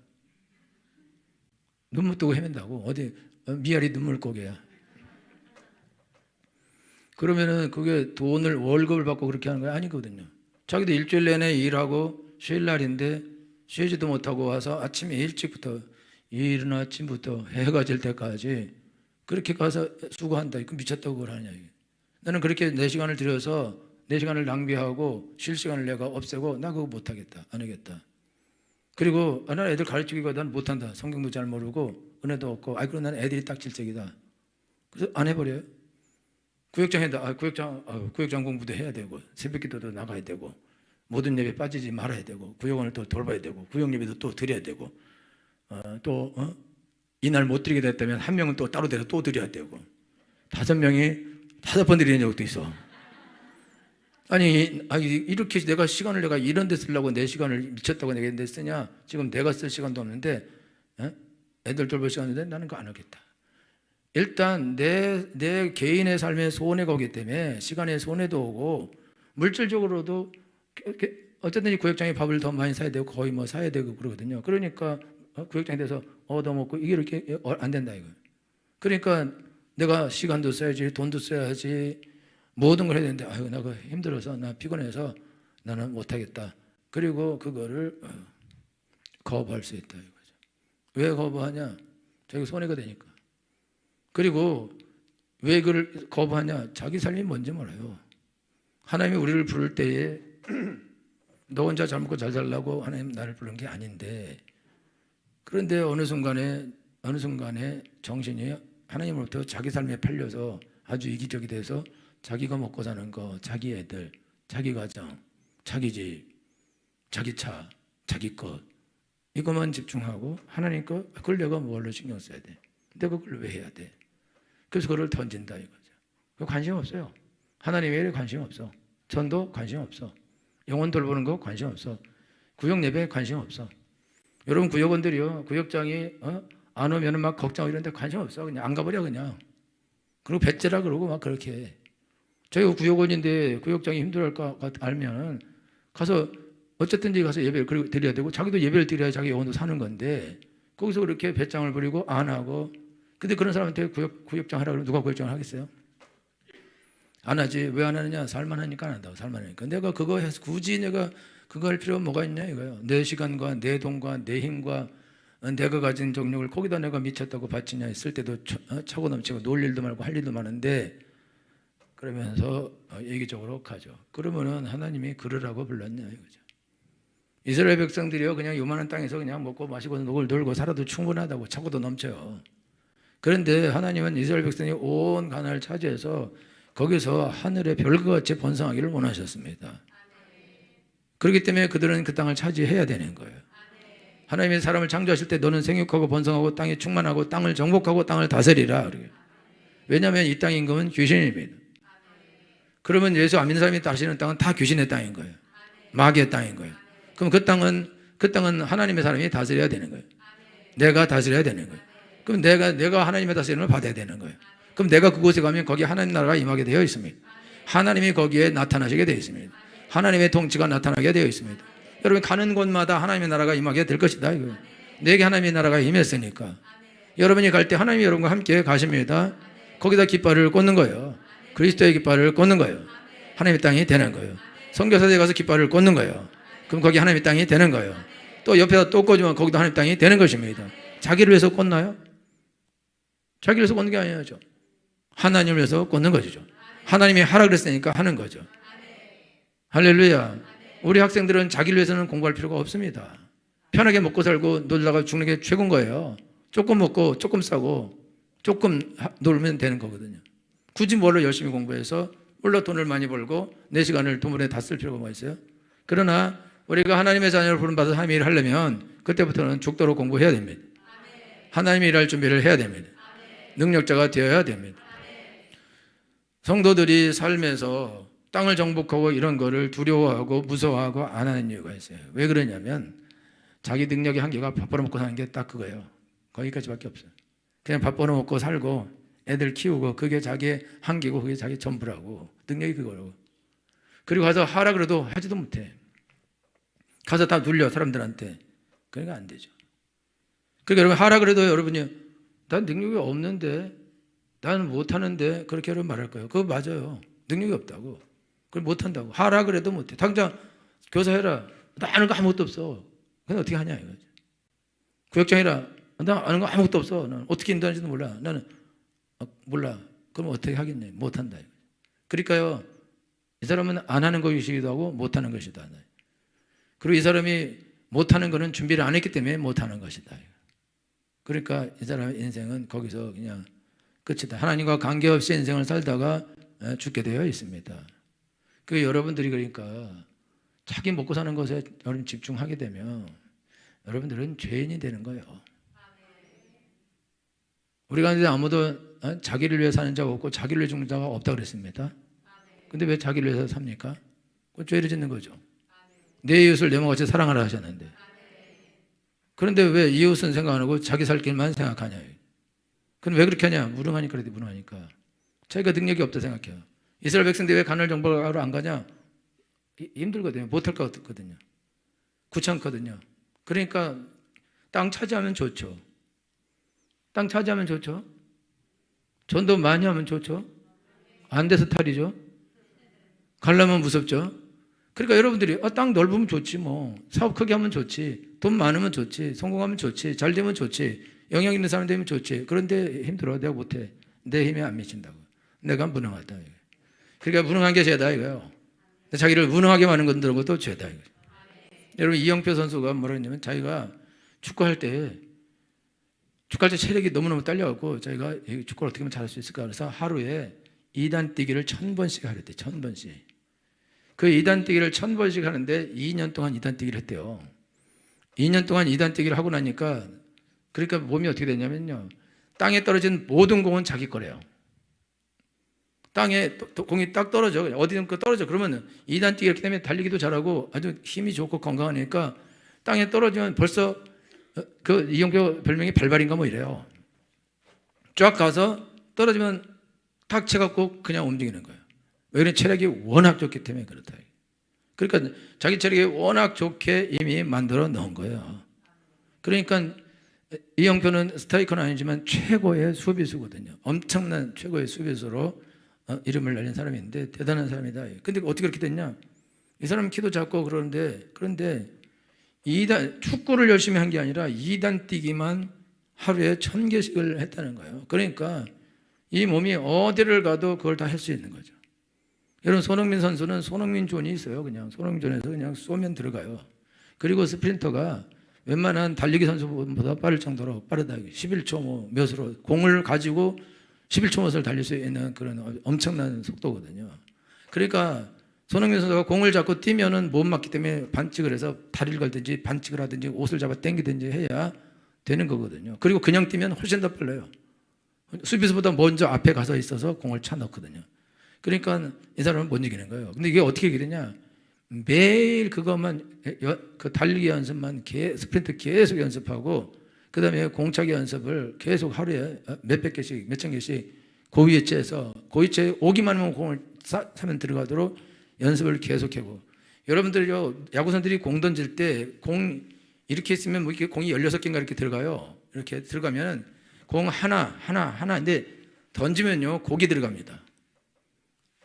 눈물 뜨고 헤맨다고. 어디 미아리 눈물고개야. 그러면은 그게 돈을 월급을 받고 그렇게 하는 거 아니거든요. 자기도 일주일 내내 일하고 쉴 날인데 쉬지도 못하고 와서 아침에 일찍부터 이른 아침부터 해가 질 때까지 그렇게 가서 수고한다. 그 미쳤다고 그걸 하냐. 나는 그렇게 내 시간을 들여서 내 시간을 낭비하고 쉴 시간을 내가 없애고 나 그거 못하겠다. 안 하겠다. 그리고 나는 애들 가르치기가 난 못한다. 성경도 잘 모르고 은혜도 없고 그럼 나는 애들이 딱 질색이다. 그래서 안 해버려요. 구역장 해다 구역장 공부도 해야 되고 새벽기도도 나가야 되고 모든 예배 빠지지 말아야 되고 구역원을 또 돌봐야 되고 구역 예배도 또 드려야 되고 이날 못 드리게 됐다면 한 명은 또 따로 데려 또 드려야 되고 5명이 5번 드리는 적도 있어. 아니 이렇게 내가 시간을 내가 이런 데 쓰려고 내 시간을 미쳤다고 내가 이런 데 쓰냐. 지금 내가 쓸 시간도 없는데 애들 돌볼 시간인데 나는 그거 안 하겠다. 일단 내 개인의 삶에 손해가 오기 때문에 시간에 손해도 오고 물질적으로도 어쨌든 구역장에 밥을 더 많이 사야 되고 거의 뭐 사야 되고 그러거든요. 그러니까 구역장에 대해서 얻어먹고 이게 이렇게 안 된다 이거. 그러니까 내가 시간도 써야지 돈도 써야지 모든 걸 해야 되는데 나 그거 힘들어서 나 피곤해서 나는 못하겠다. 그리고 그거를 거부할 수 있다 이거죠. 왜 거부하냐? 자기 손해가 되니까. 그리고 왜 그걸 거부하냐? 자기 삶이 뭔지 몰라요. 하나님이 우리를 부를 때에 너 혼자 잘 먹고 잘 살라고 하나님 나를 부른 게 아닌데 그런데 어느 순간에 정신이 하나님으로부터 자기 삶에 팔려서 아주 이기적이 돼서 자기가 먹고 사는 거, 자기 애들, 자기 가정, 자기 집, 자기 차, 자기 것 이것만 집중하고 하나님 거 그걸 내가 뭘로 신경 써야 돼? 내가 그걸 왜 해야 돼? 그래서 그걸 던진다 이거죠. 관심 없어요. 하나님의 일에 관심 없어. 전도 관심 없어. 영혼 돌보는 거 관심 없어. 구역 예배에 관심 없어. 여러분 구역원들이요. 구역장이 안 오면 막 걱정하고 이런 데 관심 없어. 그냥 안 가버려 그냥. 그리고 배째라 그러고 막 그렇게 해. 저희가 구역원인데 구역장이 힘들어할 거 알면 가서 어쨌든지 가서 예배를 드려야 되고 자기도 예배를 드려야 자기 영혼도 사는 건데 거기서 그렇게 배짱을 부리고 안 하고, 근데 그런 사람한테 구역장 하라 그러면 누가 구역장을 하겠어요? 안 하지. 왜 안 하느냐? 살만하니까 안 한다고. 살만하니까. 내가 그거 해서 굳이 내가 그거 할 필요가 뭐가 있냐 이거예요. 내 시간과 내 돈과 내 힘과 내가 가진 정력을 거기다 내가 미쳤다고 바치냐. 있을 때도 차고 넘치고 놀 일도 많고 할 일도 많은데, 그러면서 얘기적으로 가죠. 그러면은 하나님이 그러라고 불렀냐 이거죠. 이스라엘 백성들이요 그냥 요만한 땅에서 그냥 먹고 마시고 놀고 놀고 살아도 충분하다고, 차고도 넘쳐요. 그런데 하나님은 이스라엘 백성이 온 가나안을 차지해서 거기서 하늘의 별과 같이 번성하기를 원하셨습니다. 그렇기 때문에 그들은 그 땅을 차지해야 되는 거예요. 하나님이 사람을 창조하실 때 너는 생육하고 번성하고 땅에 충만하고 땅을 정복하고 땅을 다스리라. 왜냐하면 이 땅의 임금은 귀신입니다. 그러면 예수 안 믿는 사람이 다스리는 땅은 다 귀신의 땅인 거예요. 마귀의 땅인 거예요. 그럼 그 땅은 하나님의 사람이 다스려야 되는 거예요. 내가 다스려야 되는 거예요. 그럼 내가 하나님의 다스림을 받아야 되는 거예요. 그럼 내가 그곳에 가면 거기 하나님 나라가 임하게 되어 있습니다. 하나님이 거기에 나타나시게 되어 있습니다. 하나님의 통치가 나타나게 되어 있습니다. 여러분 가는 곳마다 하나님의 나라가 임하게 될 것이다 이거예요. 내게 하나님의 나라가 임했으니까 여러분이 갈 때 하나님이 여러분과 함께 가십니다. 거기다 깃발을 꽂는 거예요. 그리스도의 깃발을 꽂는 거예요. 하나님의 땅이 되는 거예요. 선교사들에 가서 깃발을 꽂는 거예요. 그럼 거기 하나님의 땅이 되는 거예요. 또 옆에다 또 꽂으면 거기도 하나님의 땅이 되는 것입니다. 자기를 위해서 꽂나요? 자기를 위해서 꽂는 게 아니죠. 하나님을 위해서 꽂는 것이죠. 하나님이 하라 그랬으니까 하는 거죠. 할렐루야. 우리 학생들은 자기를 위해서는 공부할 필요가 없습니다. 편하게 먹고 살고 놀다가 죽는 게 최고인 거예요. 조금 먹고 조금 싸고 조금 놀면 되는 거거든요. 굳이 뭘로 열심히 공부해서 물론 돈을 많이 벌고 내 시간을 도물에 다 쓸 필요가 뭐 있어요? 그러나 우리가 하나님의 자녀를 부름받아서 하나님의 일을 하려면 그때부터는 죽도록 공부해야 됩니다. 하나님의 일할 준비를 해야 됩니다. 능력자가 되어야 됩니다. 성도들이 삶에서 땅을 정복하고 이런 거를 두려워하고 무서워하고 안 하는 이유가 있어요. 왜 그러냐면 자기 능력의 한계가 밥 벌어먹고 사는 게 딱 그거예요. 거기까지밖에 없어요. 그냥 밥 벌어먹고 살고 애들 키우고 그게 자기의 한계고 그게 자기 전부라고. 능력이 그거라고. 그리고 가서 하라 그래도 하지도 못해. 가서 다 눌려 사람들한테. 그러니까 안 되죠. 그러니까 여러분 하라 그래도 여러분이 난 능력이 없는데 나는 못하는데 그렇게 여러분 말할 거예요. 그거 맞아요. 능력이 없다고. 그걸 못한다고. 하라 그래도 못해. 당장 교사해라. 나 아는 거 아무것도 없어. 그건 어떻게 하냐 이거지. 구역장이라. 나 아는 거 아무것도 없어. 나는 어떻게 인도하는지도 몰라. 나는 몰라. 그럼 어떻게 하겠냐. 못한다. 그러니까요. 이 사람은 안 하는 것이기도 하고 못하는 것이다. 그리고 이 사람이 못하는 거는 준비를 안 했기 때문에 못하는 것이다. 그러니까 이 사람의 인생은 거기서 그냥 끝이다. 하나님과 관계없이 인생을 살다가 죽게 되어 있습니다. 그 여러분들이 그러니까 자기 먹고 사는 것에 여러분 집중하게 되면 여러분들은 죄인이 되는 거예요. 우리 가운데 아무도 자기를 위해 사는 자가 없고 자기를 위해 죽는 자가 없다 그랬습니다. 근데 왜 자기를 위해서 삽니까? 그 죄를 짓는 거죠. 내 이웃을 내 몸같이 사랑하라 하셨는데. 그런데 왜 이웃은 생각 안 하고 자기 살 길만 생각하냐. 그럼 왜 그렇게 하냐? 무능하니까 그래도 무능하니까. 자기가 능력이 없다 생각해요. 이스라엘 백성들이 왜 가나안 정복하러 안 가냐? 힘들거든요. 못할 것 같거든요. 귀찮거든요. 그러니까 땅 차지하면 좋죠. 땅 차지하면 좋죠. 전도 많이 하면 좋죠. 안 돼서 탈이죠. 가려면 무섭죠. 그러니까 여러분들이 땅 넓으면 좋지 뭐. 사업 크게 하면 좋지. 돈 많으면 좋지. 성공하면 좋지. 잘 되면 좋지. 영향 있는 사람 되면 좋지. 그런데 힘들어. 내가 못해. 내 힘에 안 미친다고. 내가 무능하다. 그러니까 무능한 게 죄다 이거예요. 자기를 무능하게 많은 것도 죄다 이거예요. 여러분 이영표 선수가 뭐라 했냐면 자기가 축구할 때 체력이 너무너무 딸려갖고 자기가 축구를 어떻게 하면 잘할 수 있을까 그래서 하루에 2단 뛰기를 1000번씩 하랬대. 1000번씩. 그 2단 뛰기를 1000번씩 하는데 2년 동안 2단 뛰기를 했대요. 2년 동안 2단 뛰기를 하고 나니까 그러니까 몸이 어떻게 되냐면요. 땅에 떨어진 모든 공은 자기 거래요. 땅에 공이 딱 떨어져. 어디든 떨어져. 그러면 2단 뛰기 이렇게 되면 달리기도 잘하고 아주 힘이 좋고 건강하니까 땅에 떨어지면 벌써 그 이영표 별명이 발발인가 뭐 이래요. 쫙 가서 떨어지면 탁 쳐갖고 그냥 움직이는 거예요. 왜냐면 체력이 워낙 좋기 때문에 그렇다. 그러니까 자기 체력이 워낙 좋게 이미 만들어 놓은 거예요. 그러니까 이 형편은 스트라이커는 아니지만 최고의 수비수거든요. 엄청난 최고의 수비수로 이름을 날린 사람인데 대단한 사람이다. 근데 어떻게 그렇게 됐냐? 이 사람 키도 작고 그런데 2단 축구를 열심히 한 게 아니라 2단 뛰기만 하루에 1000개씩을 했다는 거예요. 그러니까 이 몸이 어디를 가도 그걸 다 할 수 있는 거죠. 여러분, 손흥민 선수는 손흥민 존이 있어요. 그냥 손흥민 존에서 그냥 쏘면 들어가요. 그리고 스프린터가 웬만한 달리기 선수보다 빠를 정도로 빠르다. 11초 뭐 몇으로 공을 가지고 11초 몇을 달릴 수 있는 그런 엄청난 속도거든요. 그러니까 손흥민 선수가 공을 잡고 뛰면은 못 맞기 때문에 반칙을 해서 다리를 걸든지 반칙을 하든지 옷을 잡아 당기든지 해야 되는 거거든요. 그리고 그냥 뛰면 훨씬 더 빨라요. 수비수보다 먼저 앞에 가서 있어서 공을 차 넣거든요. 그러니까 이 사람은 못 이기는 거예요. 근데 이게 어떻게 이기느냐? 매일 그것만 그 달리기 연습만 스프린트 계속 연습하고 그다음에 공차기 연습을 계속 하루에 몇백 개씩 몇천 개씩 고위체에서 고위체 오기만 하면 공을 차면 들어가도록 연습을 계속하고 여러분들요 야구선들이 공 던질 때 공 이렇게 있으면 뭐 이렇게 공이 16개인가 이렇게 들어가요. 이렇게 들어가면 공 하나인데 던지면요 곡이 들어갑니다.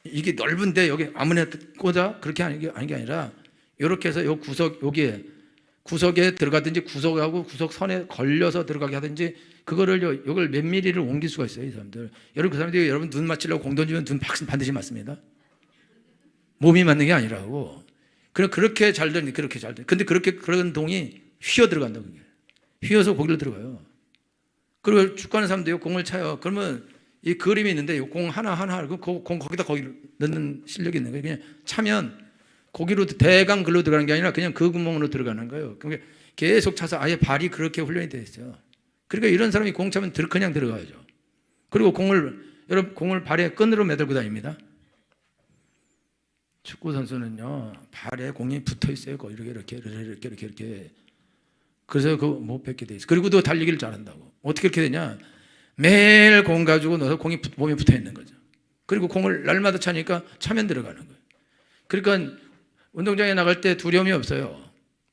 이게 넓은데 여기 아무나 꽂아 그렇게 하는 게 아니라 이렇게 해서 요 구석 여기에 구석에 들어가든지 구석하고 구석 선에 걸려서 들어가게 하든지 그거를 이걸 몇 미리를 옮길 수가 있어요. 이 사람들. 여러분 그 사람들이 여러분 눈 맞추려고 공 던지면 눈 반드시 맞습니다. 몸이 맞는 게 아니라고. 그렇게 잘 던지 그렇게 잘 던지. 근데 그렇게 그런 공이 휘어 들어간다 그게. 휘어서 거기로 들어가요. 그리고 축구하는 사람도요 공을 차요. 그러면 이 그림이 있는데 공 하나 공 거기다 넣는 실력이 있는 거예요. 그냥 차면 거기로 대강 글로 들어가는 게 아니라 그냥 그 구멍으로 들어가는 거예요. 그러니까 계속 차서 아예 발이 그렇게 훈련이 되어 있어요. 그러니까 이런 사람이 공 차면 그냥 들어가야죠. 그리고 여러분 공을 발에 끈으로 매달고 다닙니다. 축구 선수는요 발에 공이 붙어 있어요. 이렇게. 그래서 그거 못 뺏게 돼 있어요. 그리고 또 달리기를 잘한다고. 어떻게 이렇게 되냐? 매일 공 가지고 넣어서 공이 몸에 붙어 있는 거죠. 그리고 공을 날마다 차니까 차면 들어가는 거예요. 그러니까 운동장에 나갈 때 두려움이 없어요.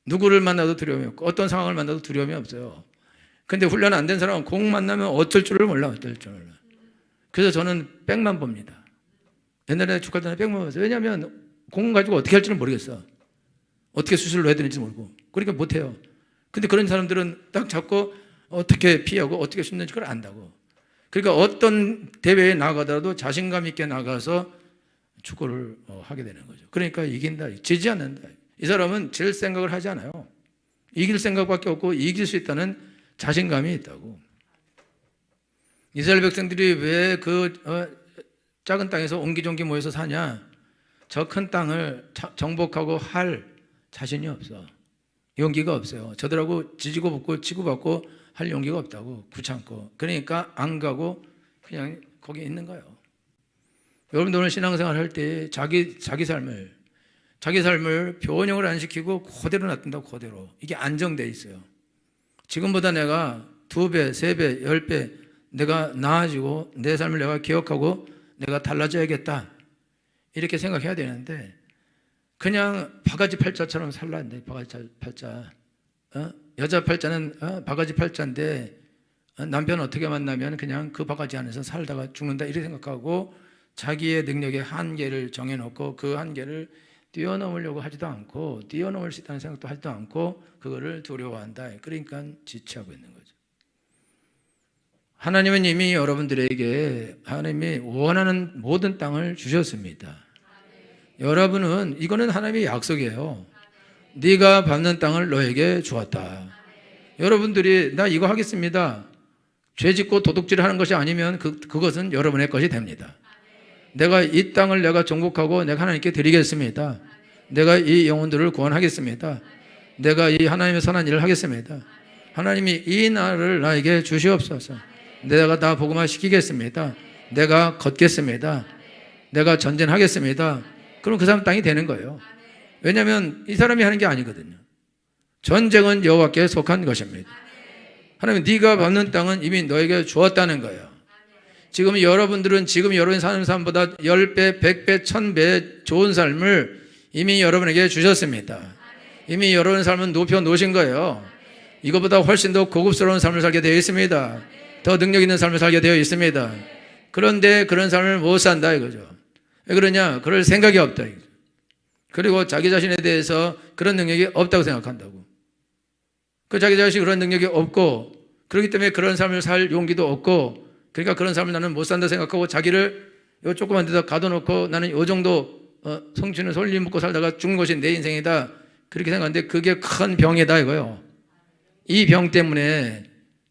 누구를 만나도 두려움이 없고 어떤 상황을 만나도 두려움이 없어요. 근데 훈련 안 된 사람은 공 만나면 어쩔 줄을 몰라. 그래서 저는 백만 봅니다. 옛날에 축구할 때는 백만 봤어요. 왜냐하면 공 가지고 어떻게 할지는 모르겠어. 어떻게 수술을 해야 되는지 모르고. 그러니까 못해요. 근데 그런 사람들은 딱 잡고 어떻게 피하고 어떻게 숨는지 그걸 안다고. 그러니까 어떤 대회에 나가더라도 자신감 있게 나가서 축구를 하게 되는 거죠. 그러니까 이긴다, 지지 않는다. 이 사람은 질 생각을 하지 않아요. 이길 생각밖에 없고 이길 수 있다는 자신감이 있다고. 이스라엘 백성들이 왜 그 작은 땅에서 옹기종기 모여서 사냐? 저 큰 땅을 정복하고 할 자신이 없어. 용기가 없어요. 저들하고 지지고 볶고 치고받고 할 용기가 없다고. 귀찮고. 그러니까 안 가고 그냥 거기 있는 거예요. 여러분들 오늘 신앙생활 할 때 자기 삶을 변형을 안 시키고 그대로 놔둔다고. 그대로. 이게 안정돼 있어요. 지금보다 내가 2배, 3배, 10배 내가 나아지고 내 삶을 내가 기억하고 내가 달라져야겠다 이렇게 생각해야 되는데 그냥 바가지 팔자처럼 살라는데. 바가지 팔자. 여자 팔자는 바가지 팔자인데 남편 어떻게 만나면 그냥 그 바가지 안에서 살다가 죽는다 이렇게 생각하고 자기의 능력의 한계를 정해놓고 그 한계를 뛰어넘으려고 하지도 않고 뛰어넘을 수 있다는 생각도 하지도 않고 그거를 두려워한다. 그러니까 지체하고 있는 거죠. 하나님은 이미 여러분들에게 하나님이 원하는 모든 땅을 주셨습니다. 여러분은 이거는 하나님의 약속이에요. 네가 밟는 땅을 너에게 주었다. 여러분들이 나 이거 하겠습니다. 죄 짓고 도둑질 하는 것이 아니면 그것은 여러분의 것이 됩니다. 내가 이 땅을 내가 정복하고 내가 하나님께 드리겠습니다. 내가 이 영혼들을 구원하겠습니다. 내가 이 하나님의 선한 일을 하겠습니다. 하나님이 이 날을 나에게 주시옵소서. 내가 다 복음화 시키겠습니다. 내가 걷겠습니다. 내가 전진하겠습니다. 그럼 그 사람 땅이 되는 거예요. 왜냐하면 이 사람이 하는 게 아니거든요. 전쟁은 여호와께 속한 것입니다. 하나님 네가 밟는 땅은 이미 너에게 주었다는 거예요. 지금 여러분들은 지금 여러분이 사는 삶보다 10배, 100배, 1000배 좋은 삶을 이미 여러분에게 주셨습니다. 이미 여러분의 삶은 높여 놓으신 거예요. 이것보다 훨씬 더 고급스러운 삶을 살게 되어 있습니다. 더 능력 있는 삶을 살게 되어 있습니다. 그런데 그런 삶을 못 산다 이거죠. 왜 그러냐? 그럴 생각이 없다 이거죠. 그리고 자기 자신에 대해서 그런 능력이 없다고 생각한다고. 그 자기 자신이 그런 능력이 없고, 그렇기 때문에 그런 삶을 살 용기도 없고, 그러니까 그런 삶을 나는 못 산다 생각하고 자기를 요 조그만 데서 가둬놓고 나는 요 정도 성취는 솔리 먹고 살다가 죽는 것이 내 인생이다, 그렇게 생각하는데 그게 큰 병이다 이거요. 이 병 때문에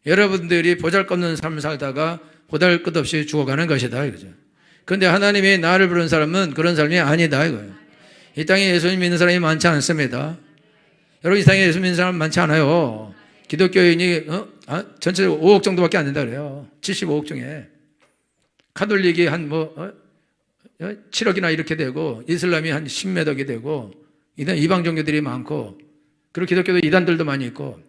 여러분들이 보잘것없는 삶을 살다가 보잘것없이 죽어가는 것이다 이거죠. 그런데 하나님이 나를 부른 사람은 그런 삶이 아니다 이거예요. 이 땅에 예수님 믿는 사람이 많지 않습니다. 여러분, 이 땅에 예수 믿는 사람 많지 않아요. 기독교인이 전체적으로 5억 정도밖에 안 된다 그래요. 75억 중에 카톨릭이 한 7억이나 이렇게 되고, 이슬람이 한 10몇 억이 되고, 이방 종교들이 많고, 그리고 기독교도 이단들도 많이 있고,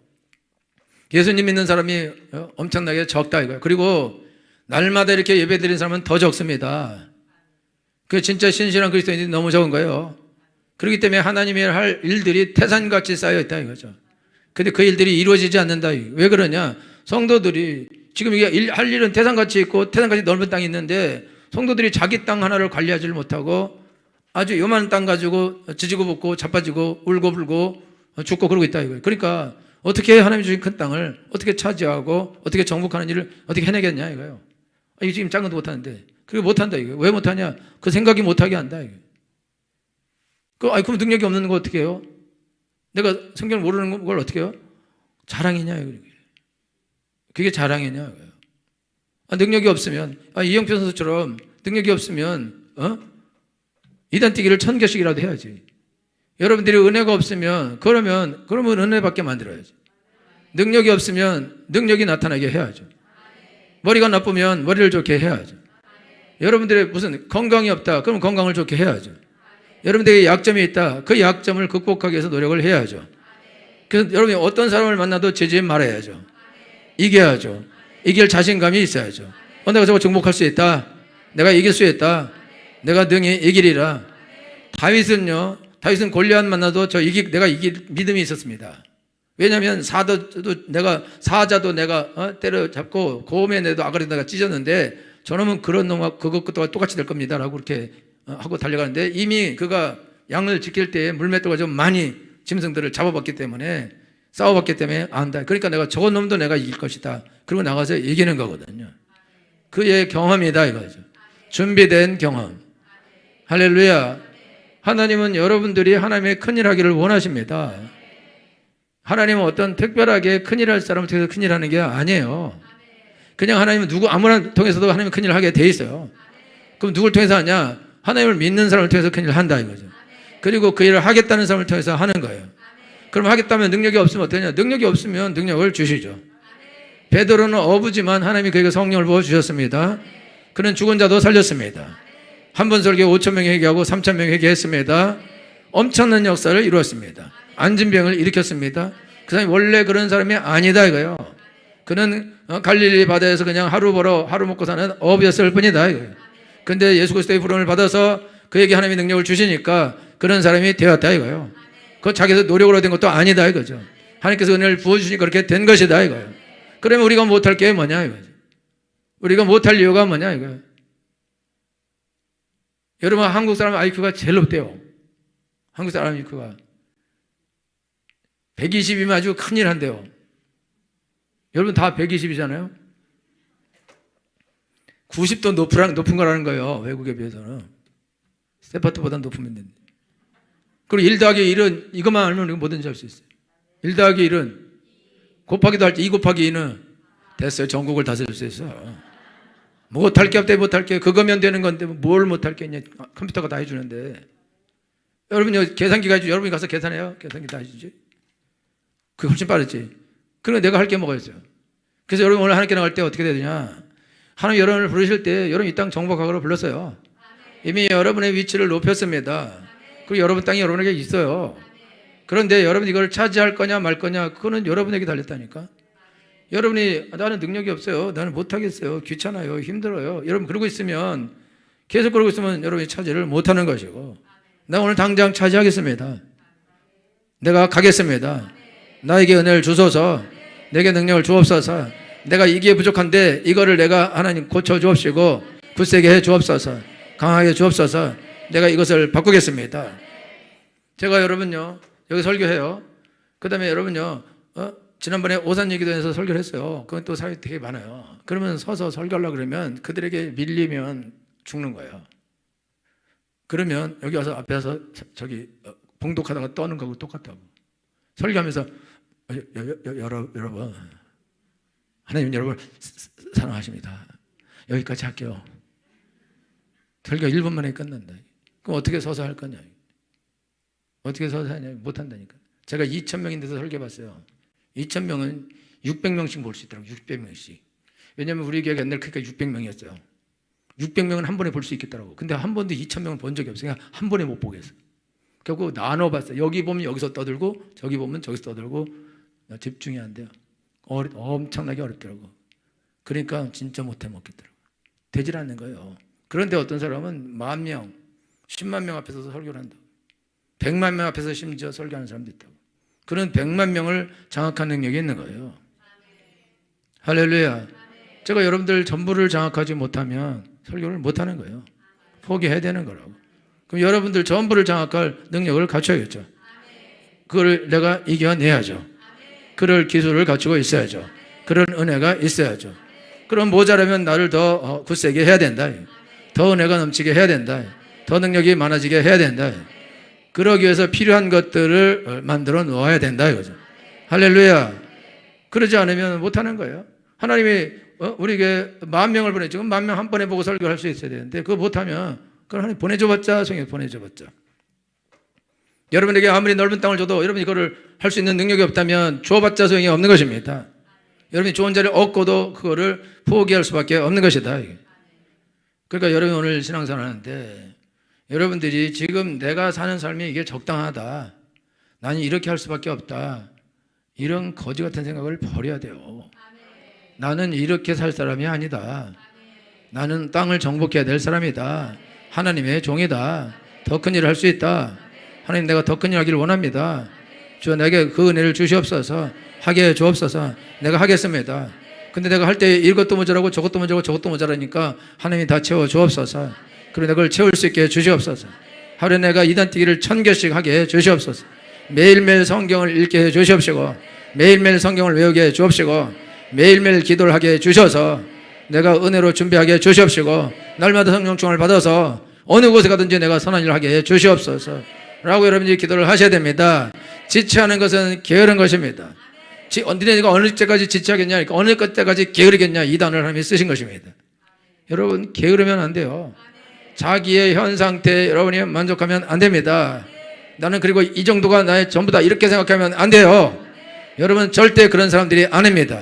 예수님 믿는 사람이 엄청나게 적다 이거예요. 그리고 날마다 이렇게 예배드리는 사람은 더 적습니다. 그 진짜 신실한 그리스도인이 너무 적은 거예요. 그렇기 때문에 하나님이 할 일들이 태산같이 쌓여 있다 이거죠. 근데 그 일들이 이루어지지 않는다. 왜 그러냐? 성도들이 지금 이게 할 일은 태산같이 있고 태산같이 넓은 땅이 있는데, 성도들이 자기 땅 하나를 관리하지를 못하고 아주 요만한 땅 가지고 지지고 볶고 자빠지고 울고 불고 죽고 그러고 있다 이거예요. 그러니까 어떻게 하나님이 주신 큰 땅을 어떻게 차지하고 어떻게 정복하는 일을 어떻게 해내겠냐 이거예요. 이게 지금 작은 것도 못하는데, 그리고 못한다 이거예요. 왜 못하냐? 그 생각이 못하게 한다 이거예요. 그럼 능력이 없는 거 어떻게 해요? 내가 성경을 모르는 걸 어떻게 해요? 자랑이냐 이거예요. 그게 자랑이냐 이거예요. 능력이 없으면, 이영표 선수처럼 능력이 없으면 이단 뛰기를 1000개씩이라도 해야지. 여러분들이 은혜가 없으면 그러면 은혜밖에 만들어야지. 능력이 없으면 능력이 나타나게 해야죠. 머리가 나쁘면 머리를 좋게 해야죠. 여러분들의 무슨 건강이 없다, 그럼 건강을 좋게 해야죠. 여러분들에게 약점이 있다, 그 약점을 극복하기 위해서 노력을 해야죠. 그래서 여러분이 어떤 사람을 만나도 제지해 말아야죠. 이겨야죠. 이길 자신감이 있어야죠. 내가 저거 정복할 수 있다, 내가 이길 수 있다, 내가 능히 이기리라. 다윗은 골리앗 만나도 내가 이길 믿음이 있었습니다. 왜냐하면 사자도 내가 때려잡고 고음에 내도 아가리 내가 찢었는데, 저놈은 그런 놈과 그것과 똑같이 될 겁니다 라고 그렇게 하고 달려가는데, 이미 그가 양을 지킬 때에 물맷돌 가지고 많이 짐승들을 잡아봤기 때문에, 싸워봤기 때문에 안다. 그러니까 내가 저건 놈도 내가 이길 것이다, 그리고 나가서 이기는 거거든요. 그의 경험이다 이거죠. 준비된 경험. 할렐루야. 하나님은 여러분들이 하나님의 큰일 하기를 원하십니다. 하나님은 어떤 특별하게 큰일 할 사람을 통해서 큰일 하는 게 아니에요. 그냥 하나님은 아무나 통해서도 하나님은 큰일 하게 돼 있어요. 그럼 누굴 통해서 하냐? 하나님을 믿는 사람을 통해서 큰일을 한다 이거죠. 그리고 그 일을 하겠다는 사람을 통해서 하는 거예요. 그럼 하겠다면 능력이 없으면 어떠냐? 능력이 없으면 능력을 주시죠. 베드로는 어부지만 하나님이 그에게 성령을 부어주셨습니다. 그는 죽은 자도 살렸습니다. 한 번 설교 5,000명이 회개하고 3,000명이 회개했습니다. 엄청난 역사를 이루었습니다. 안진병을 일으켰습니다. 그 사람이 원래 그런 사람이 아니다 이거예요. 그는 갈릴리 바다에서 그냥 하루 먹고 사는 어부였을 뿐이다 이거예요. 그런데 예수 그리스도의 부름을 받아서 그에게 하나님의 능력을 주시니까 그런 사람이 되었다 이거예요. 그거 자기에서 노력으로 된 것도 아니다 이거죠. 하나님께서 은혜를 부어주시니까 그렇게 된 것이다 이거예요. 그러면 우리가 못할 게 뭐냐 이거죠. 우리가 못할 이유가 뭐냐 이거예요. 여러분, 한국 사람 IQ가 제일 높대요. 한국 사람 IQ가 120이면 아주 큰일 한대요. 여러분 다 120이잖아요. 90도 높은 거라는 거예요. 외국에 비해서는. 세파트보다 높으면 된대. 그리고 1 더하기 1은 이것만 알면 뭐든지 할 수 있어요. 1 더하기 1은 곱하기도 할 때 2 곱하기 2는 됐어요. 전국을 다스릴 수 있어요. 못할 게 없대. 못할 게 그거면 되는 건데 뭘 못할 게 있냐. 컴퓨터가 다 해주는데. 여러분 계산기가 해주죠. 여러분이 가서 계산해요. 계산기 다 해주지. 그게 훨씬 빠르지. 그러면 내가 할 게 뭐가 있어요. 그래서 여러분 오늘 하나님께 나갈 때 어떻게 돼야 되냐. 하나님 여러분을 부르실 때 여러분 이 땅 정복하라고 불렀어요. 이미 여러분의 위치를 높였습니다. 그리고 여러분 땅이 여러분에게 있어요. 그런데 여러분이 이걸 차지할 거냐 말 거냐 그거는 여러분에게 달렸다니까. 여러분이 나는 능력이 없어요. 나는 못하겠어요. 귀찮아요. 힘들어요. 여러분 그러고 있으면 계속 그러고 있으면 여러분이 차지를 못하는 것이고 나 오늘 당장 차지하겠습니다. 내가 가겠습니다. 나에게 은혜를 주소서. 내게 능력을 주옵소서. 내가 이기에 부족한데 이거를 내가 하나님 고쳐 주옵시고 굳세게 해 주옵소서. 강하게 주옵소서. 내가 이것을 바꾸겠습니다. 제가 여러분요 여기 설교해요. 그 다음에 여러분요 지난번에 오산예기도에서 설교를 했어요. 그건 또 사람이 되게 많아요. 그러면 서서 설교하려고 그러면 그들에게 밀리면 죽는 거예요. 그러면 여기 와서 앞에서 저기 봉독하다가 떠는 거하고 똑같다고. 설교하면서 여러분 하나님 여러분 사랑하십니다. 여기까지 할게요. 설교 1분 만에 끝난다. 그럼 어떻게 서서 할 거냐. 어떻게 서서 하냐. 못한다니까. 제가 2,000명인데서 설교해봤어요. 2,000명은 600명씩 볼 수 있더라고요. 600명씩. 왜냐하면 우리 교회가 옛날 크니까 600명이었어요. 600명은 한 번에 볼 수 있겠더라고. 근데 한 번도 2,000명을 본 적이 없으니까 한 번에 못 보겠어. 결국 나눠봤어요. 여기 보면 여기서 떠들고 저기 보면 저기서 떠들고 집중이 안 돼요. 엄청나게 어렵더라고. 그러니까 진짜 못해 먹겠더라고. 되질 않는 거예요. 그런데 어떤 사람은 10,000명, 10만 명 앞에서 설교를 한다고. 100만 명 앞에서 심지어 설교하는 사람도 있다고. 그런 100만 명을 장악하는 능력이 있는 거예요. 할렐루야. 제가 여러분들 전부를 장악하지 못하면 설교를 못하는 거예요. 포기해야 되는 거라고. 그럼 여러분들 전부를 장악할 능력을 갖춰야겠죠. 그걸 내가 이겨내야죠. 그럴 기술을 갖추고 있어야죠. 그런 은혜가 있어야죠. 그럼 모자라면 나를 더 굳세게 해야 된다. 더 은혜가 넘치게 해야 된다. 더 능력이 많아지게 해야 된다. 그러기 위해서 필요한 것들을 만들어 놓아야 된다 이거죠. 할렐루야. 그러지 않으면 못하는 거예요. 하나님이 우리에게 10,000명을 보내죠. 지금 10,000명 한 번에 보고 설교할 수 있어야 되는데 그거 못하면 그걸 하나님 보내줘봤자 소용이 보내줘봤자. 여러분에게 아무리 넓은 땅을 줘도 여러분이 이거를 할 수 있는 능력이 없다면 줘봤자 소용이 없는 것입니다. 여러분이 좋은 자리를 얻고도 그거를 포기할 수밖에 없는 것이다. 그러니까 여러분 오늘 신앙생활 하는데 여러분들이 지금 내가 사는 삶이 이게 적당하다. 나는 이렇게 할 수밖에 없다. 이런 거지 같은 생각을 버려야 돼요. 나는 이렇게 살 사람이 아니다. 나는 땅을 정복해야 될 사람이다. 하나님의 종이다. 더 큰 일을 할 수 있다. 하나님 내가 더 큰 일 하기를 원합니다. 주여 내게 그 은혜를 주시옵소서. 하게 해 주옵소서. 내가 하겠습니다. 근데 내가 할 때 이것도 모자라고 저것도 모자라고 저것도 모자라니까 하나님이 다 채워 주옵소서. 그리고 내가 그걸 채울 수 있게 해 주시옵소서. 하루에 내가 이단 뛰기를 1000개씩 하게 해 주시옵소서. 매일매일 성경을 읽게 해 주시옵시고 매일매일 성경을 외우게 해 주옵시고 매일매일 기도를 하게 해 주셔서 내가 은혜로 준비하게 해 주시옵시고 날마다 성령 충만을 받아서 어느 곳에 가든지 내가 선한 일을 하게 해 주시옵소서 라고 여러분들이 기도를 하셔야 됩니다. 지체하는 것은 게으른 것입니다. 언제가 어느 때까지 지체하겠냐, 그러니까 어느 때까지 게으르겠냐, 이 단어를 하나님이 쓰신 것입니다. 여러분 게으르면 안 돼요. 자기의 현 상태에 여러분이 만족하면 안 됩니다. 나는 그리고 이 정도가 나의 전부다 이렇게 생각하면 안 돼요. 여러분 절대 그런 사람들이 아닙니다.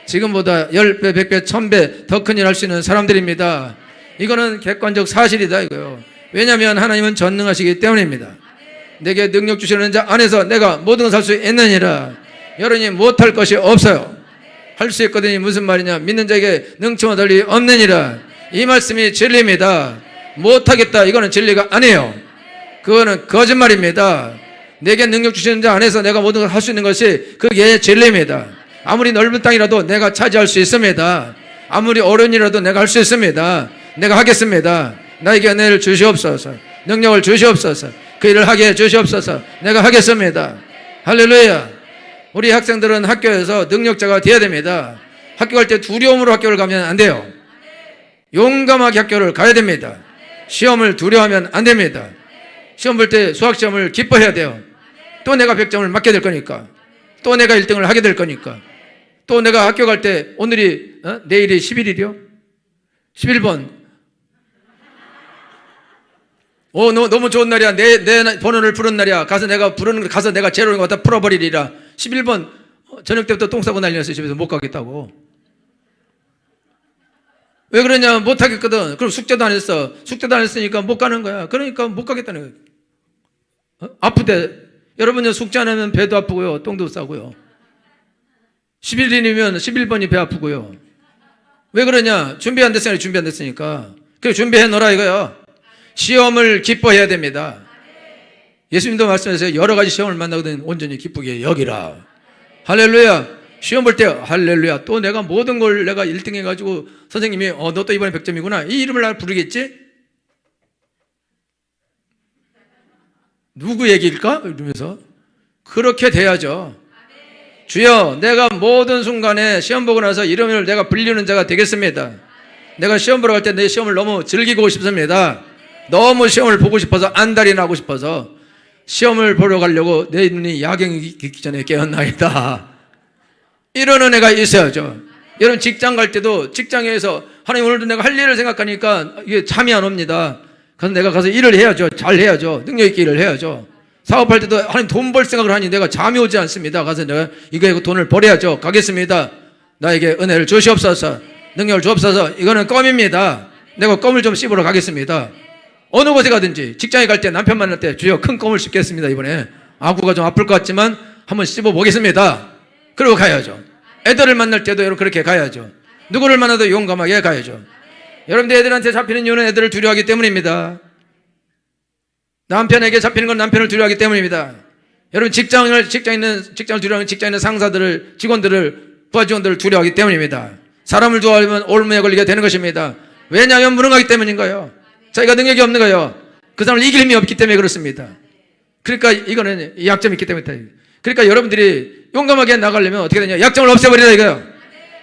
지금보다 10배, 100배, 1000배 더 큰 일 할 수 있는 사람들입니다. 이거는 객관적 사실이다 이거요. 왜냐하면 하나님은 전능하시기 때문입니다. 내게 능력 주시는 자 안에서 내가 모든 것을 할 수 있느니라. 여러분이 못할 것이 없어요. 할 수 있거든요. 무슨 말이냐. 믿는 자에게 능청한 달리 없느니라. 이 말씀이 진리입니다. 못하겠다 이거는 진리가 아니에요. 그거는 거짓말입니다. 내게 능력 주시는 자 안에서 내가 모든 걸 할 수 있는 것이 그게 진리입니다. 아무리 넓은 땅이라도 내가 차지할 수 있습니다. 아무리 어려운 일이라도 내가 할 수 있습니다. 내가 하겠습니다. 나에게 은혜를 주시옵소서. 능력을 주시옵소서. 그 일을 하게 해 주시옵소서. 내가 하겠습니다. 할렐루야. 우리 학생들은 학교에서 능력자가 되어야 됩니다. 학교 갈 때 두려움으로 학교를 가면 안 돼요. 용감하게 학교를 가야 됩니다. 시험을 두려워하면 안 됩니다. 시험 볼 때 수학시험을 기뻐해야 돼요. 또 내가 100점을 맞게 될 거니까. 또 내가 1등을 하게 될 거니까. 또 내가 학교 갈 때 오늘이 내일이 11일이요? 11번 너무 좋은 날이야. 내 번호를 부른 날이야. 가서 내가 제로인 거 갖다 풀어버리리라. 11번 저녁 때부터 똥 싸고 난리 났어요. 집에서 못 가겠다고. 왜 그러냐? 못 하겠거든. 그럼 숙제도 안 했어. 숙제도 안 했으니까 못 가는 거야. 그러니까 못 가겠다는 거야. 아프대. 여러분요 숙제 안 하면 배도 아프고요. 똥도 싸고요. 11일이면 11번이 배 아프고요. 왜 그러냐? 준비 안 됐으니까. 그래 준비해 놓으라 이거야. 시험을 기뻐해야 됩니다. 예수님도 말씀하셨어요. 여러 가지 시험을 만나거든 온전히 기쁘게 여기라. 할렐루야. 시험 볼 때 할렐루야. 또 내가 모든 걸 내가 1등 해가지고 선생님이 너 또 이번에 100점이구나. 이 이름을 날 부르겠지? 누구 얘기일까? 이러면서 그렇게 돼야죠. 주여, 내가 모든 순간에 시험 보고 나서 이름을 내가 불리는 자가 되겠습니다. 내가 시험 보러 갈 때 내 시험을 너무 즐기고 싶습니다. 너무 시험을 보고 싶어서 안달이 나고 싶어서 시험을 보러 가려고 내 눈이 야경이 깊기 전에 깨었나이다. 이런 은혜가 있어야죠. 여러분 직장 갈 때도 직장에서 하나님 오늘도 내가 할 일을 생각하니까 이게 잠이 안 옵니다. 그래서 내가 가서 일을 해야죠. 잘 해야죠. 능력 있게 일을 해야죠. 사업할 때도 하나님 돈 벌 생각을 하니 내가 잠이 오지 않습니다. 가서 내가 이거 돈을 벌어야죠. 가겠습니다. 나에게 은혜를 주시옵소서. 능력을 주옵소서. 이거는 껌입니다. 내가 껌을 좀 씹으러 가겠습니다. 어느 곳에 가든지 직장에 갈 때 남편 만날 때 주여 큰 껌을 씹겠습니다. 이번에 아구가 좀 아플 것 같지만 한번 씹어보겠습니다. 그리고 가야죠. 애들을 만날 때도 여러분 그렇게 가야죠. 누구를 만나도 용감하게 가야죠. 여러분들 애들한테 잡히는 이유는 애들을 두려워하기 때문입니다. 남편에게 잡히는 건 남편을 두려워하기 때문입니다. 여러분 직장을 두려워하는 직장에 있는 상사들을, 직원들을, 부하 직원들을 두려워하기 때문입니다. 사람을 좋아하면 올무에 걸리게 되는 것입니다. 왜냐하면 무능하기 때문인 거예요. 자기가 능력이 없는 거예요. 그 사람을 이길 힘이 없기 때문에 그렇습니다. 그러니까 이거는 약점이 있기 때문에. 그러니까 여러분들이 용감하게 나가려면 어떻게 되냐? 약점을 없애버리라 이거예요.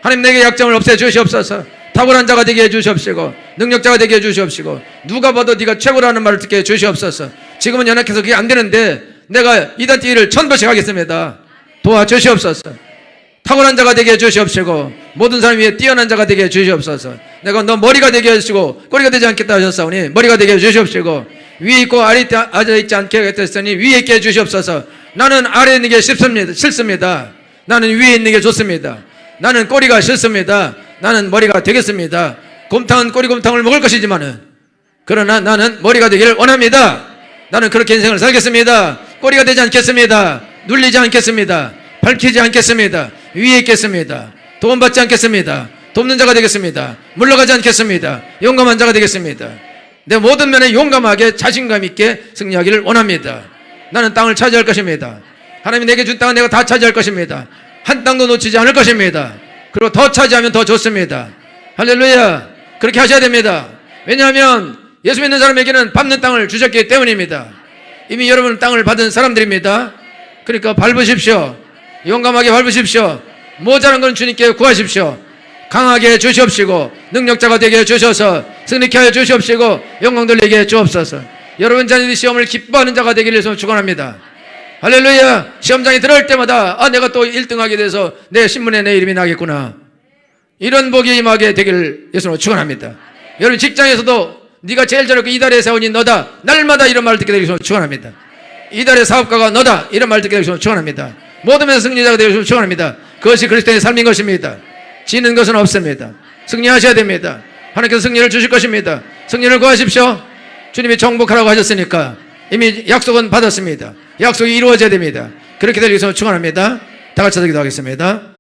하나님 내게 약점을 없애 주시옵소서. 탁월한 자가 되게 해 주시옵시고 능력자가 되게 해 주시옵시고 누가 봐도 네가 최고라는 말을 듣게 해 주시옵소서. 지금은 연약해서 그게 안 되는데 내가 이단 뛰기를 1000번씩 하겠습니다. 도와주시옵소서. 탁월한 자가 되게 해 주시옵시고 모든 사람 위에 뛰어난 자가 되게 해 주시옵소서. 내가 너 머리가 되게 해주시고 꼬리가 되지 않겠다 하셨사오니 머리가 되게 해 주시옵시고 위에 있고 아래 있지 않게 하겠으니 위에 있게 해 주시옵소서. 나는 아래에 있는 게 싫습니다. 나는 위에 있는 게 좋습니다. 나는 꼬리가 싫습니다. 나는 머리가 되겠습니다. 곰탕은 꼬리곰탕을 먹을 것이지만은 그러나 나는 머리가 되기를 원합니다. 나는 그렇게 인생을 살겠습니다. 꼬리가 되지 않겠습니다. 눌리지 않겠습니다. 밝히지 않겠습니다. 위에 있겠습니다. 도움받지 않겠습니다. 돕는 자가 되겠습니다. 물러가지 않겠습니다. 용감한 자가 되겠습니다. 내 모든 면에 용감하게 자신감 있게 승리하기를 원합니다. 나는 땅을 차지할 것입니다. 하나님이 내게 준 땅은 내가 다 차지할 것입니다. 한 땅도 놓치지 않을 것입니다. 그리고 더 차지하면 더 좋습니다. 할렐루야. 그렇게 하셔야 됩니다. 왜냐하면 예수 믿는 사람에게는 밟는 땅을 주셨기 때문입니다. 이미 여러분은 땅을 받은 사람들입니다. 그러니까 밟으십시오. 용감하게 밟으십시오. 모자란 건 주님께 구하십시오. 강하게 해주시옵시고 능력자가 되게 해주셔서 승리케 하여 주시옵시고 영광 돌리게 해주옵소서. 여러분 자녀들이 시험을 기뻐하는 자가 되기를 위해서 축원합니다. 할렐루야. 시험장에 들어올 때마다 내가 또 1등하게 돼서 내 신문에 내 이름이 나겠구나. 이런 복이 임하게 되기를 예수님으로 축원합니다. 여러분 직장에서도 네가 제일 잘하고 이달의 사원이 너다. 날마다 이런 말을 듣게 되기를 예수님으로 축원합니다. 이달의 사업가가 너다. 이런 말을 듣게 되기를 예수님으로 축원합니다. 모든 면에서 승리자가 되기를 예수님으로 축원합니다. 그것이 그리스도의 삶인 것입니다. 지는 것은 없습니다. 승리하셔야 됩니다. 하나님께서 승리를 주실 것입니다. 승리를 구하십시오. 주님이 정복하라고 하셨으니까 이미 약속은 받았습니다. 약속이 이루어져야 됩니다. 그렇게 될 것을 축원합니다. 다 같이 기도하겠습니다.